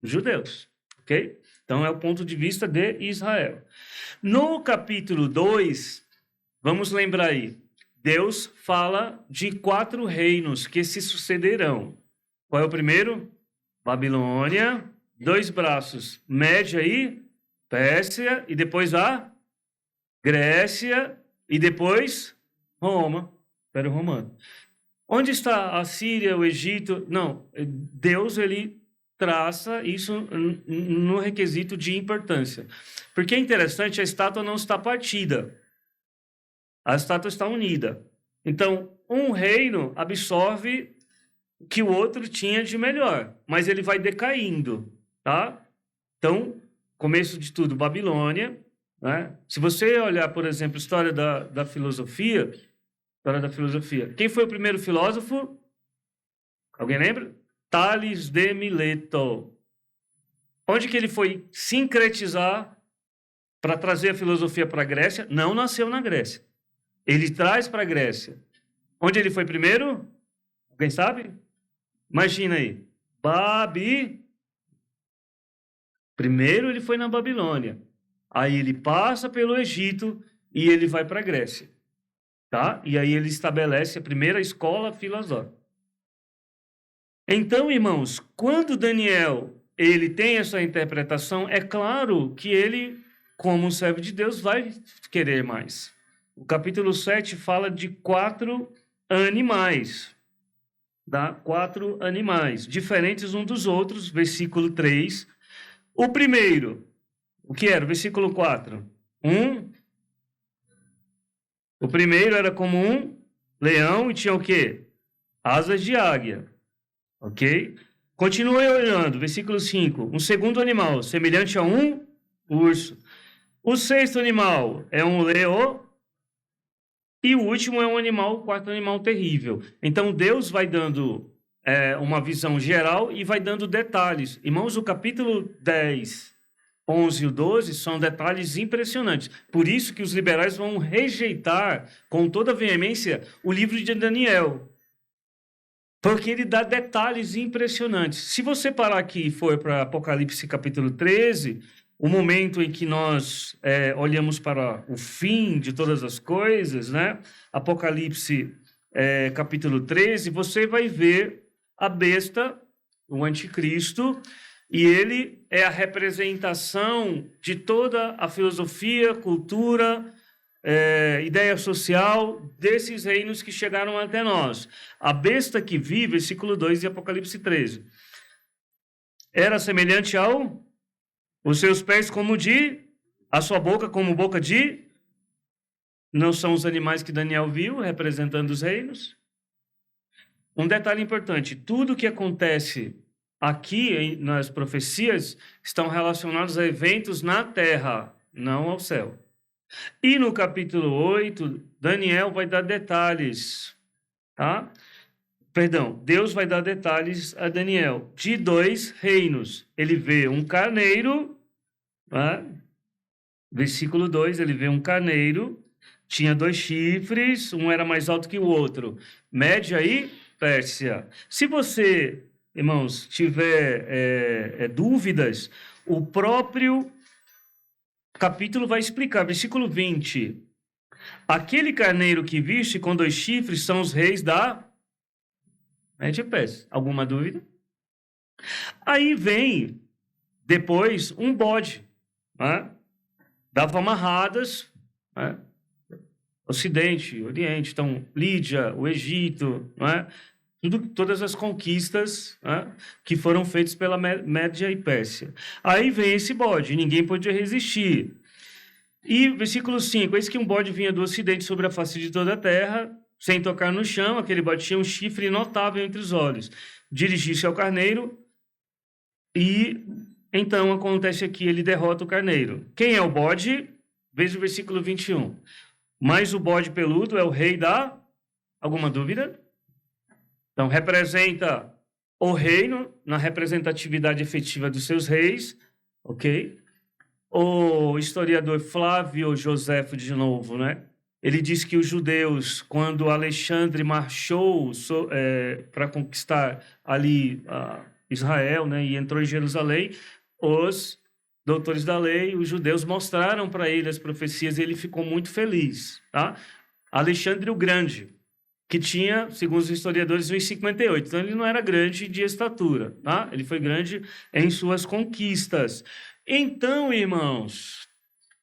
os judeus. Ok? Então, é o ponto de vista de Israel. No capítulo 2, vamos lembrar aí, Deus fala de 4 reinos que se sucederão. Qual é o primeiro? Babilônia, 2 braços, Média e Pérsia, e depois a Grécia, e depois Roma, Império Romano. Onde está a Síria, o Egito? Não, Deus, ele traça isso no requisito de importância. Porque é interessante, a estátua não está partida. A estátua está unida. Então, um reino absorve o que o outro tinha de melhor, mas ele vai decaindo, tá? Então, começo de tudo, Babilônia, né? Se você olhar, por exemplo, a história da filosofia, quem foi o primeiro filósofo? Alguém lembra? Tales de Mileto. Onde que ele foi sincretizar para trazer a filosofia para a Grécia? Não nasceu na Grécia. Ele traz para a Grécia. Onde ele foi primeiro? Alguém sabe? Imagina aí. Primeiro ele foi na Babilônia. Aí ele passa pelo Egito e ele vai para a Grécia. Tá? E aí ele estabelece a primeira escola filosófica. Então, irmãos, quando Daniel ele tem essa interpretação, é claro que ele, como um servo de Deus, vai querer mais. O capítulo 7 fala de 4 animais, tá? 4 animais, diferentes uns dos outros, versículo 3. O primeiro, o que era? Versículo 4. O primeiro era como um leão e tinha o quê? Asas de águia. Ok? Continue olhando, versículo 5. Um segundo animal, semelhante a um urso. O sexto animal é um leão. E o último é um animal, o quarto animal terrível. Então, Deus vai dando uma visão geral e vai dando detalhes. Irmãos, o capítulo 10, 11 e o 12 são detalhes impressionantes. Por isso que os liberais vão rejeitar com toda veemência o livro de Daniel. Porque ele dá detalhes impressionantes. Se você parar aqui e for para Apocalipse capítulo 13, o momento em que nós olhamos para o fim de todas as coisas, né? Apocalipse capítulo 13, você vai ver a besta, o anticristo, e ele é a representação de toda a filosofia, cultura, ideia social desses reinos que chegaram até nós. A besta que vive, versículo 2 de Apocalipse 13, era semelhante ao... Os seus pés como de... A sua boca como boca de... Não são os animais que Daniel viu, representando os reinos. Um detalhe importante, tudo que acontece aqui nas profecias estão relacionados a eventos na terra, não ao céu. E no capítulo 8, Daniel vai dar detalhes, tá? Perdão, Deus vai dar detalhes a Daniel de 2 reinos. Ele vê um carneiro, tá? Versículo 2, ele vê um carneiro, tinha 2 chifres, um era mais alto que o outro. Média e Pérsia. Se você, irmãos, tiver dúvidas, o próprio capítulo vai explicar. Versículo 20. Aquele carneiro que viste com 2 chifres são os reis da Média e Pérsia. Alguma dúvida? Aí vem, depois, um bode. Né? Dava amarradas, né? Ocidente, Oriente, então, Lídia, o Egito, né? Todas as conquistas, né, que foram feitas pela Média e Pérsia. Aí vem esse bode, ninguém podia resistir. E versículo 5, eis que um bode vinha do Ocidente sobre a face de toda a terra, sem tocar no chão, aquele bode tinha um chifre notável entre os olhos. Dirigir-se ao carneiro e então acontece aqui, ele derrota o carneiro. Quem é o bode? Veja o versículo 21. Mas o bode peludo é o rei da... Alguma dúvida? Então, representa o reino na representatividade efetiva dos seus reis, ok? O historiador Flávio Joséfo, de novo, né? Ele diz que os judeus, quando Alexandre marchou para conquistar ali Israel, né, e entrou em Jerusalém, os doutores da lei, os judeus, mostraram para ele as profecias e ele ficou muito feliz, tá? Alexandre o Grande, que tinha, segundo os historiadores, 1,58. Então, ele não era grande de estatura, tá? Ele foi grande em suas conquistas. Então, irmãos,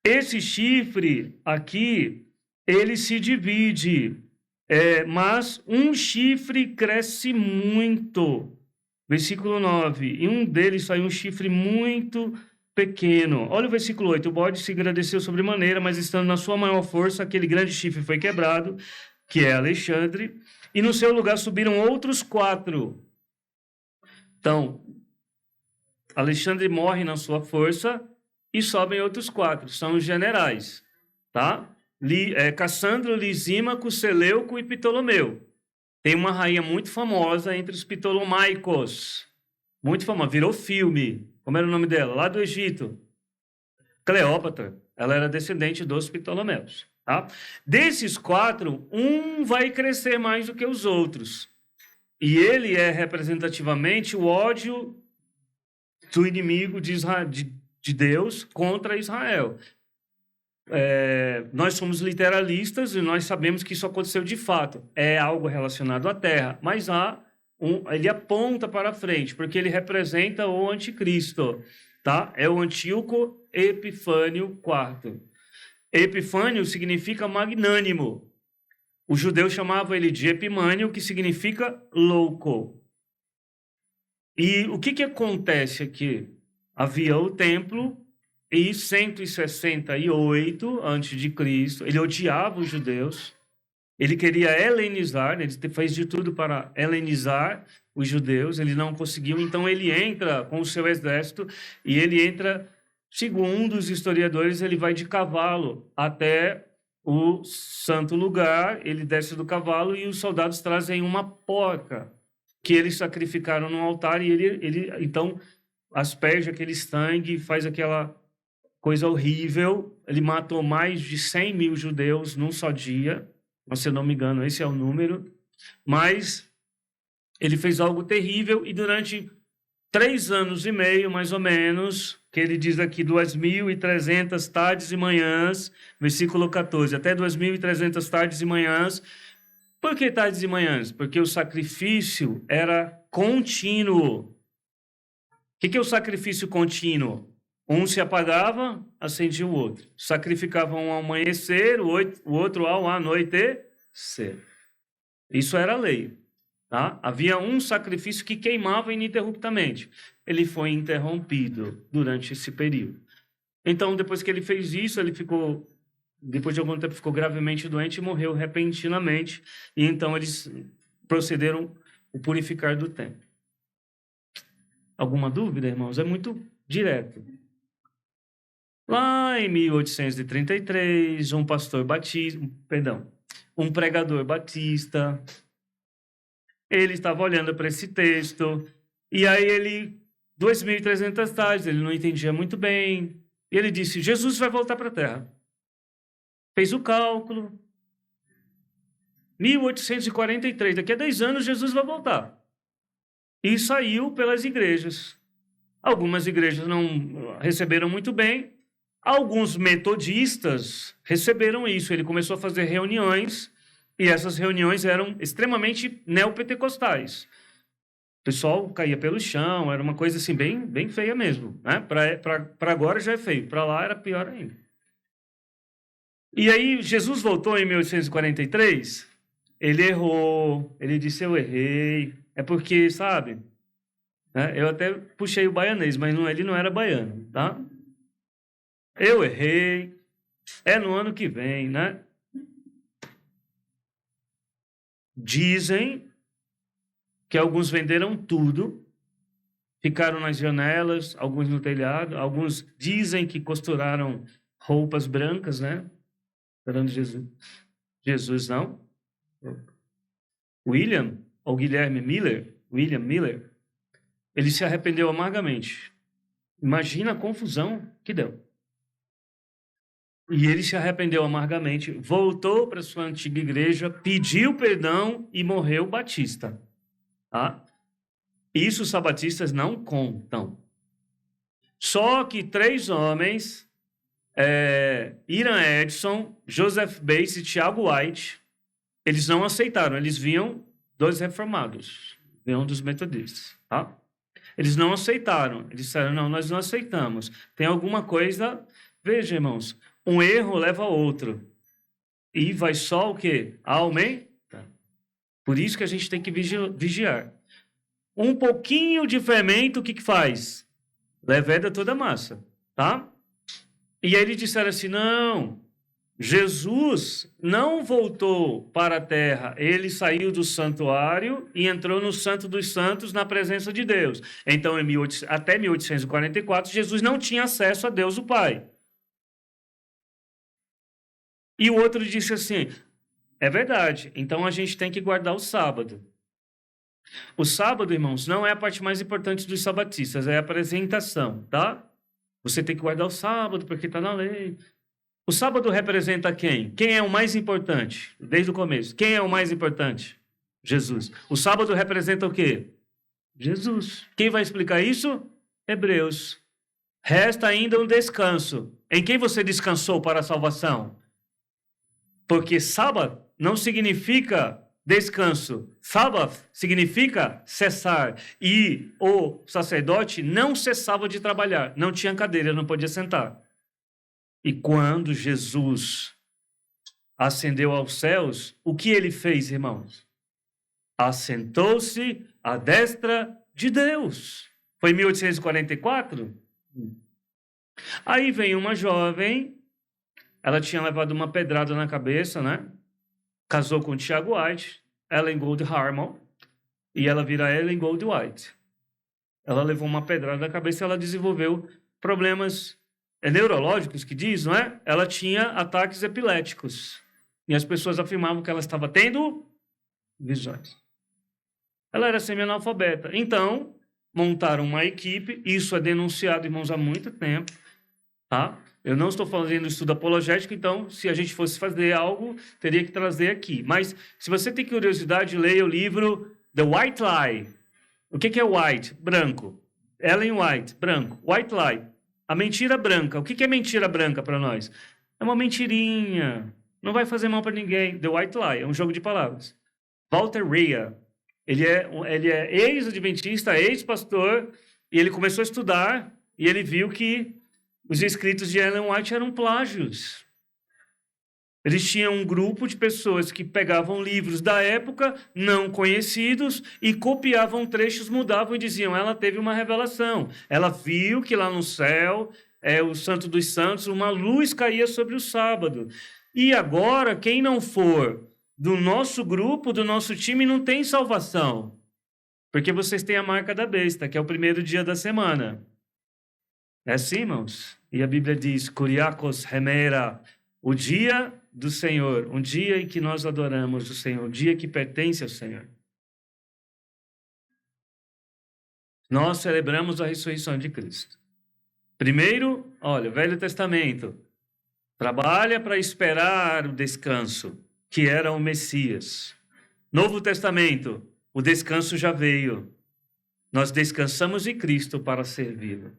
esse chifre aqui, ele se divide, mas um chifre cresce muito. Versículo 9. E um deles saiu um chifre muito pequeno. Olha o versículo 8. O bode se engrandeceu sobremaneira, mas estando na sua maior força, aquele grande chifre foi quebrado, que é Alexandre, e no seu lugar subiram outros 4. Então, Alexandre morre na sua força e sobem outros 4. São os generais, tá? Cassandro, Lisímaco, Seleuco e Ptolomeu. Tem uma rainha muito famosa entre os ptolomaicos. Muito famosa, virou filme. Como era o nome dela? Lá do Egito. Cleópatra. Ela era descendente dos Ptolomeus. Tá? Desses 4, um vai crescer mais do que os outros. E ele é representativamente o ódio do inimigo de Deus contra Israel. Nós somos literalistas e nós sabemos que isso aconteceu de fato. É algo relacionado à terra, mas há ele aponta para frente, porque ele representa o anticristo, tá? É o Antíoco Epifânio IV. Epifânio significa magnânimo. O judeu chamava ele de Epimânio, que significa louco. E o que acontece aqui? Havia o templo em 168 a.C., ele odiava os judeus, ele queria helenizar, ele fez de tudo para helenizar os judeus, ele não conseguiu, então ele entra com o seu exército, e ele entra, segundo os historiadores, ele vai de cavalo até o santo lugar, ele desce do cavalo e os soldados trazem uma porca que eles sacrificaram no altar, e ele então asperge aquele sangue, faz aquela coisa horrível. Ele matou mais de 100 mil judeus num só dia, se eu não me engano, esse é o número. Mas ele fez algo terrível, e durante 3 anos e meio, mais ou menos, que ele diz aqui, 2.300 tardes e manhãs, versículo 14, até 2.300 tardes e manhãs. Por que tardes e manhãs? Porque o sacrifício era contínuo. O que é o sacrifício contínuo? Um se apagava, acendia o outro. Sacrificavam um ao amanhecer, o outro ao anoitecer. Isso era a lei. Tá? Havia um sacrifício que queimava ininterruptamente. Ele foi interrompido durante esse período. Então, depois que ele fez isso, depois de algum tempo, ficou gravemente doente e morreu repentinamente. E então eles procederam a purificar do templo. Alguma dúvida, irmãos? É muito direto. Lá em 1833, um pregador batista, ele estava olhando para esse texto, e aí 2.300 tardes, ele não entendia muito bem, e ele disse, Jesus vai voltar para a Terra. Fez o cálculo, 1843, daqui a 10 anos Jesus vai voltar. E saiu pelas igrejas. Algumas igrejas não receberam muito bem, alguns metodistas receberam isso. Ele começou a fazer reuniões, e essas reuniões eram extremamente neopentecostais. O pessoal caía pelo chão, era uma coisa assim bem feia mesmo. Né? Para agora já é feio, para lá era pior ainda. E aí Jesus voltou em 1843, ele errou, ele disse, eu errei. É porque, sabe, né? Eu até puxei o baianês, mas ele não era baiano, tá? Eu errei, é no ano que vem, né? Dizem que alguns venderam tudo, ficaram nas janelas, alguns no telhado, alguns dizem que costuraram roupas brancas, né? Esperando Jesus. Jesus não. William Miller, ele se arrependeu amargamente. Imagina a confusão que deu. E ele se arrependeu amargamente, voltou para sua antiga igreja, pediu perdão e morreu batista. Tá? Isso os sabatistas não contam. Só que 3 homens, Iran Edson, Joseph Bates e Tiago White, eles não aceitaram, eles viam 2 reformados, viam dos metodistas. Tá? Eles não aceitaram, eles disseram, não, nós não aceitamos. Tem alguma coisa, veja, irmãos, um erro leva a outro. E vai só o quê? Aumentar. Por isso que a gente tem que vigiar. Um pouquinho de fermento, o que faz? Leveda toda a massa, tá? E aí eles disseram assim, não, Jesus não voltou para a terra, ele saiu do santuário e entrou no Santo dos Santos na presença de Deus. Então, até 1844, Jesus não tinha acesso a Deus o Pai. E o outro disse assim, é verdade, então a gente tem que guardar o sábado. O sábado, irmãos, não é a parte mais importante dos sabatistas, é a apresentação, tá? Você tem que guardar o sábado porque está na lei. O sábado representa quem? Quem é o mais importante? Desde o começo. Quem é o mais importante? Jesus. O sábado representa o quê? Jesus. Quem vai explicar isso? Hebreus. Resta ainda um descanso. Em quem você descansou para a salvação? Porque sábado não significa descanso. Sabbath significa cessar. E o sacerdote não cessava de trabalhar. Não tinha cadeira, não podia sentar. E quando Jesus ascendeu aos céus, o que ele fez, irmãos? Assentou-se à destra de Deus. Foi em 1844? Aí vem uma jovem, ela tinha levado uma pedrada na cabeça, né? Casou com Tiago White, Ellen Gold Harmon, e ela vira Ellen Gold White. Ela levou uma pedrada na cabeça e ela desenvolveu problemas neurológicos, que diz, não é? Ela tinha ataques epiléticos. E as pessoas afirmavam que ela estava tendo visões. Ela era semi-analfabeta. Então, montaram uma equipe. Isso é denunciado, irmãos, há muito tempo. Tá? Eu não estou fazendo estudo apologético, então, se a gente fosse fazer algo, teria que trazer aqui. Mas, se você tem curiosidade, leia o livro The White Lie. O que é white? Branco. Ellen White, branco. White Lie. A mentira branca. O que é mentira branca para nós? É uma mentirinha. Não vai fazer mal para ninguém. The White Lie. É um jogo de palavras. Walter Rea. Ele é ex-adventista, ex-pastor, e ele começou a estudar, e ele viu que os escritos de Ellen White eram plágios. Eles tinham um grupo de pessoas que pegavam livros da época, não conhecidos, e copiavam trechos, mudavam e diziam, ela teve uma revelação. Ela viu que lá no céu, o Santo dos Santos, uma luz caía sobre o sábado. E agora, quem não for do nosso grupo, do nosso time, não tem salvação. Porque vocês têm a marca da besta, que é o primeiro dia da semana. É assim, irmãos? E a Bíblia diz, Kuriakos Remera, o dia do Senhor, um dia em que nós adoramos o Senhor, um dia que pertence ao Senhor. Nós celebramos a ressurreição de Cristo. Primeiro, olha, Velho Testamento, trabalha para esperar o descanso, que era o Messias. Novo Testamento, o descanso já veio. Nós descansamos em Cristo para servi-lo.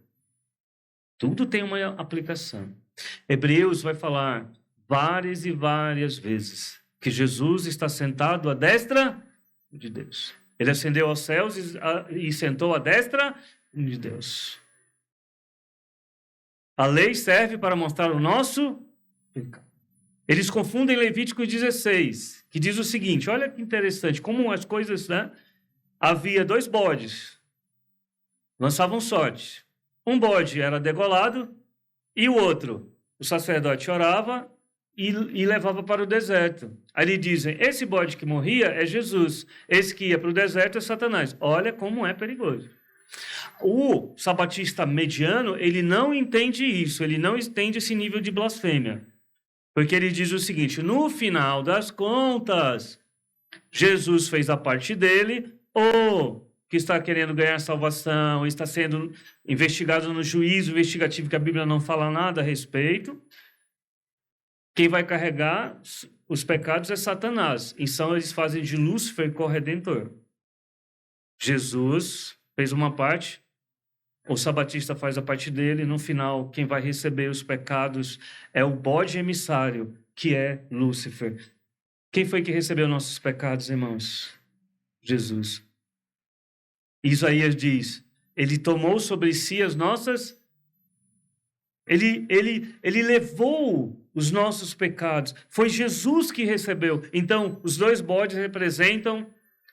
Tudo tem uma aplicação. Hebreus vai falar várias e várias vezes que Jesus está sentado à destra de Deus. Ele ascendeu aos céus e sentou à destra de Deus. A lei serve para mostrar o nosso pecado. Eles confundem Levítico 16, que diz o seguinte, olha que interessante, como as coisas, né? Havia 2 bodes, lançavam sorte. Um bode era degolado e o outro, o sacerdote orava e levava para o deserto. Aí eles dizem, esse bode que morria é Jesus, esse que ia para o deserto é Satanás. Olha como é perigoso. O sabatista mediano, ele não entende isso, ele não entende esse nível de blasfêmia. Porque ele diz o seguinte, no final das contas, Jesus fez a parte dele, ou que está querendo ganhar salvação, está sendo investigado no juízo investigativo, que a Bíblia não fala nada a respeito. Quem vai carregar os pecados é Satanás. Então, eles fazem de Lúcifer corredentor. Jesus fez uma parte, o sabatista faz a parte dele, no final, quem vai receber os pecados é o bode emissário, que é Lúcifer. Quem foi que recebeu nossos pecados, irmãos? Jesus. Isaías diz, ele tomou sobre si as nossas... Ele levou os nossos pecados. Foi Jesus que recebeu. Então, os 2 bodes representam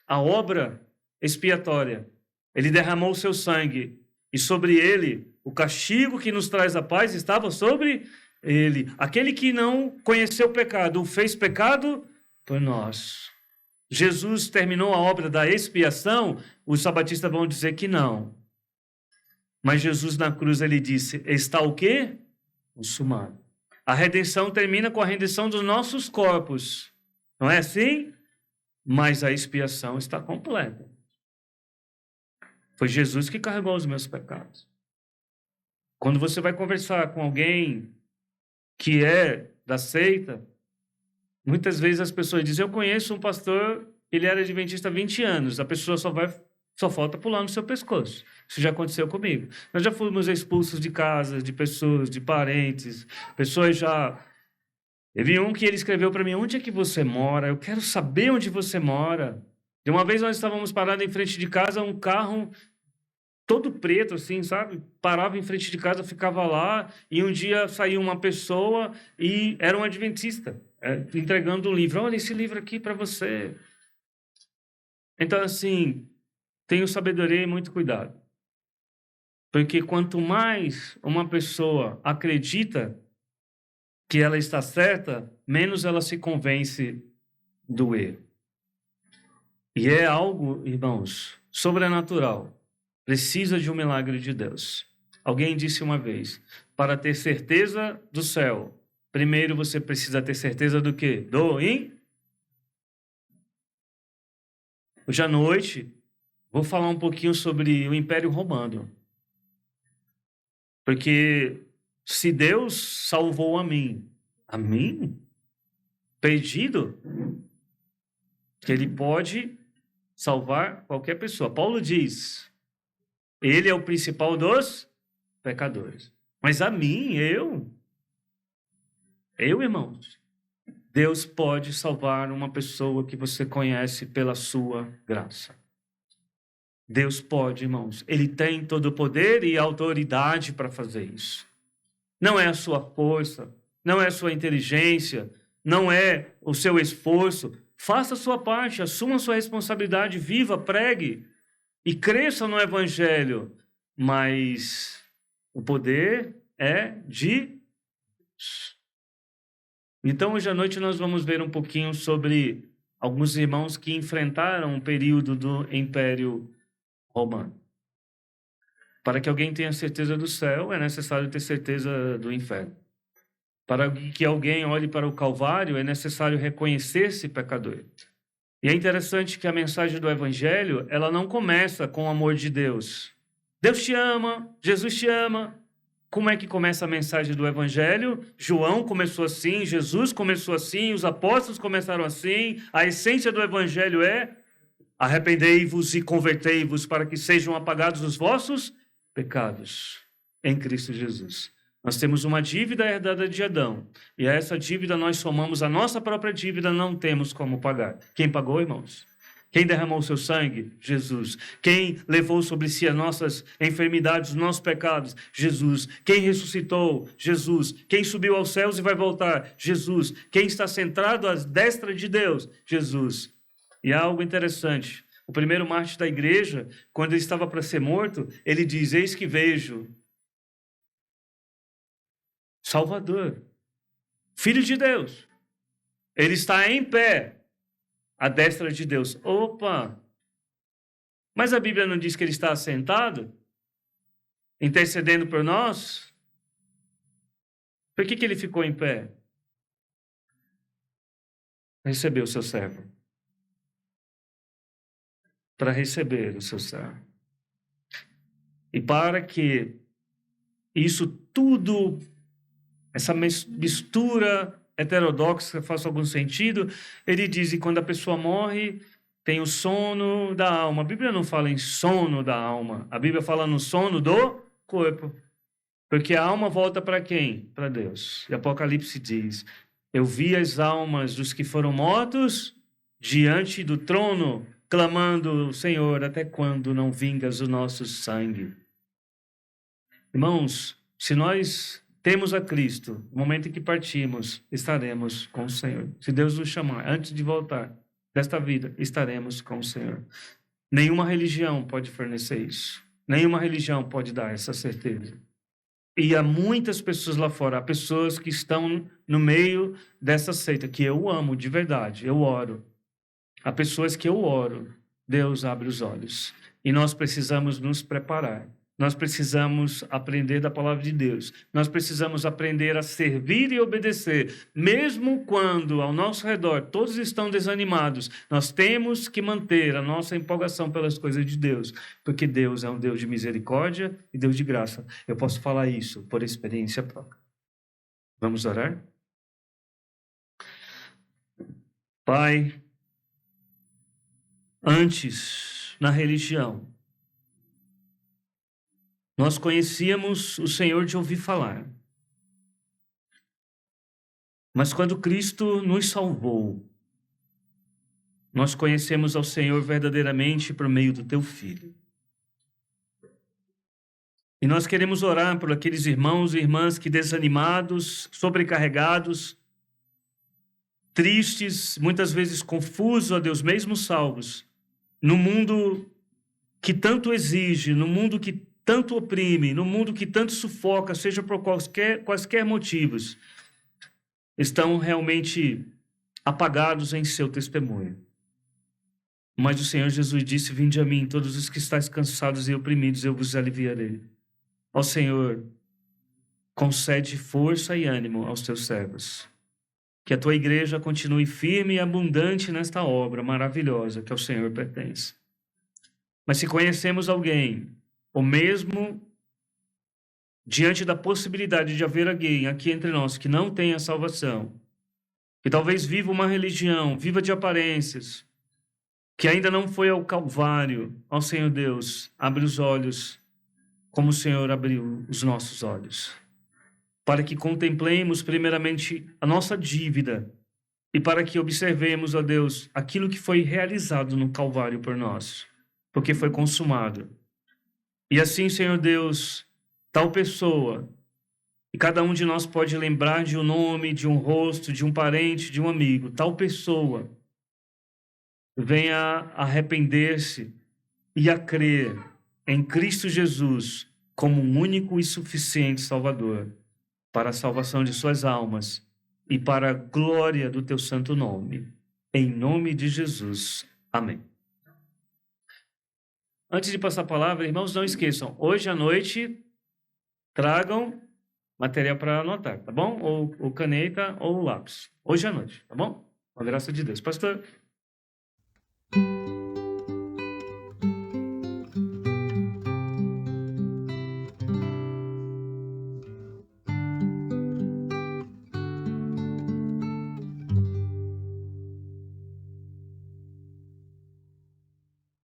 a obra expiatória. Ele derramou o seu sangue. E sobre ele, o castigo que nos traz a paz estava sobre ele. Aquele que não conheceu o pecado, o fez pecado por nós. Jesus terminou a obra da expiação? Os sabatistas vão dizer que não. Mas Jesus na cruz, ele disse, está o quê? Consumado. A redenção termina com a redenção dos nossos corpos. Não é assim? Mas a expiação está completa. Foi Jesus que carregou os meus pecados. Quando você vai conversar com alguém que é da seita, muitas vezes as pessoas dizem, eu conheço um pastor, ele era adventista há 20 anos, a pessoa só falta pular no seu pescoço. Isso já aconteceu comigo. Nós já fomos expulsos de casa, de pessoas, de parentes, pessoas já Teve um que ele escreveu para mim: onde é que você mora? Eu quero saber onde você mora. De uma vez nós estávamos parados em frente de casa, um carro todo preto, assim, sabe? Parava em frente de casa, ficava lá, e um dia saiu uma pessoa e era um adventista, entregando um livro. Olha esse livro aqui para você. Então, assim, tenho sabedoria e muito cuidado. Porque quanto mais uma pessoa acredita que ela está certa, menos ela se convence do erro. E é algo, irmãos, sobrenatural. Precisa de um milagre de Deus. Alguém disse uma vez: para ter certeza do céu, primeiro você precisa ter certeza do quê? Hoje à noite, vou falar um pouquinho sobre o Império Romano. Porque se Deus salvou a mim, perdido, que Ele pode salvar qualquer pessoa. Paulo diz: Ele é o principal dos pecadores. Mas a mim, eu, irmãos, Deus pode salvar uma pessoa que você conhece pela sua graça. Deus pode, irmãos. Ele tem todo o poder e autoridade para fazer isso. Não é a sua força, não é a sua inteligência, não é o seu esforço. Faça a sua parte, assuma a sua responsabilidade, viva, pregue e cresça no Evangelho. Mas o poder é de Deus. Então, hoje à noite, nós vamos ver um pouquinho sobre alguns irmãos que enfrentaram um período do Império Romano. Para que alguém tenha certeza do céu, é necessário ter certeza do inferno. Para que alguém olhe para o Calvário, é necessário reconhecer-se pecador. E é interessante que a mensagem do Evangelho, ela não começa com o amor de Deus. Deus te ama, Jesus te ama. Como é que começa a mensagem do Evangelho? João começou assim, Jesus começou assim, os apóstolos começaram assim. A essência do Evangelho é: arrependei-vos e convertei-vos para que sejam apagados os vossos pecados em Cristo Jesus. Nós temos uma dívida herdada de Adão, e a essa dívida nós somamos a nossa própria dívida, não temos como pagar. Quem pagou, irmãos? Quem derramou o seu sangue? Jesus. Quem levou sobre si as nossas enfermidades, os nossos pecados? Jesus. Quem ressuscitou? Jesus. Quem subiu aos céus e vai voltar? Jesus. Quem está sentado à destra de Deus? Jesus. E há algo interessante. O primeiro mártir da igreja, quando ele estava para ser morto, ele diz: eis que vejo Salvador, Filho de Deus. Ele está em pé à destra de Deus. Opa! Mas a Bíblia não diz que ele está assentado, intercedendo por nós? Por que ele ficou em pé? Recebeu o seu servo. Para receber o seu servo. E para que isso tudo, essa mistura heterodoxa faça algum sentido, ele diz que quando a pessoa morre, tem o sono da alma. A Bíblia não fala em sono da alma. A Bíblia fala no sono do corpo. Porque a alma volta para quem? Para Deus. E Apocalipse diz: eu vi as almas dos que foram mortos diante do trono, clamando: Senhor, até quando não vingas o nosso sangue? Irmãos, se nós temos a Cristo, no momento em que partimos, estaremos com o Senhor. Se Deus nos chamar antes de voltar desta vida, estaremos com o Senhor. Nenhuma religião pode fornecer isso. Nenhuma religião pode dar essa certeza. E há muitas pessoas lá fora, há pessoas que estão no meio dessa seita, que eu amo de verdade, eu oro. Há pessoas que eu oro, Deus abre os olhos. E nós precisamos nos preparar. Nós precisamos aprender da palavra de Deus. Nós precisamos aprender a servir e obedecer. Mesmo quando ao nosso redor todos estão desanimados, nós temos que manter a nossa empolgação pelas coisas de Deus. Porque Deus é um Deus de misericórdia e Deus de graça. Eu posso falar isso por experiência própria. Vamos orar? Pai, antes, na religião, nós conhecíamos o Senhor de ouvir falar. Mas quando Cristo nos salvou, nós conhecemos ao Senhor verdadeiramente por meio do teu Filho. E nós queremos orar por aqueles irmãos e irmãs que desanimados, sobrecarregados, tristes, muitas vezes confusos, ó Deus, mesmo salvos, no mundo que tanto exige, no mundo que tanto oprime, no mundo que tanto sufoca, seja por quaisquer motivos, estão realmente apagados em seu testemunho. Mas o Senhor Jesus disse: vinde a mim, todos os que estáis cansados e oprimidos, eu vos aliviarei. Ó Senhor, concede força e ânimo aos teus servos. Que a tua igreja continue firme e abundante nesta obra maravilhosa que ao Senhor pertence. Mas se conhecemos alguém, ou mesmo diante da possibilidade de haver alguém aqui entre nós que não tenha salvação, que talvez viva uma religião, viva de aparências, que ainda não foi ao Calvário, ao Senhor Deus, abre os olhos como o Senhor abriu os nossos olhos, para que contemplemos primeiramente a nossa dívida e para que observemos, ó Deus, aquilo que foi realizado no Calvário por nós, porque foi consumado. E assim, Senhor Deus, tal pessoa, e cada um de nós pode lembrar de um nome, de um rosto, de um parente, de um amigo, tal pessoa venha arrepender-se e a crer em Cristo Jesus como um único e suficiente Salvador, para a salvação de suas almas e para a glória do teu santo nome. Em nome de Jesus. Amém. Antes de passar a palavra, irmãos, não esqueçam, hoje à noite tragam material para anotar, tá bom? Ou caneta ou lápis. Hoje à noite, tá bom? Com a graça de Deus. Pastor...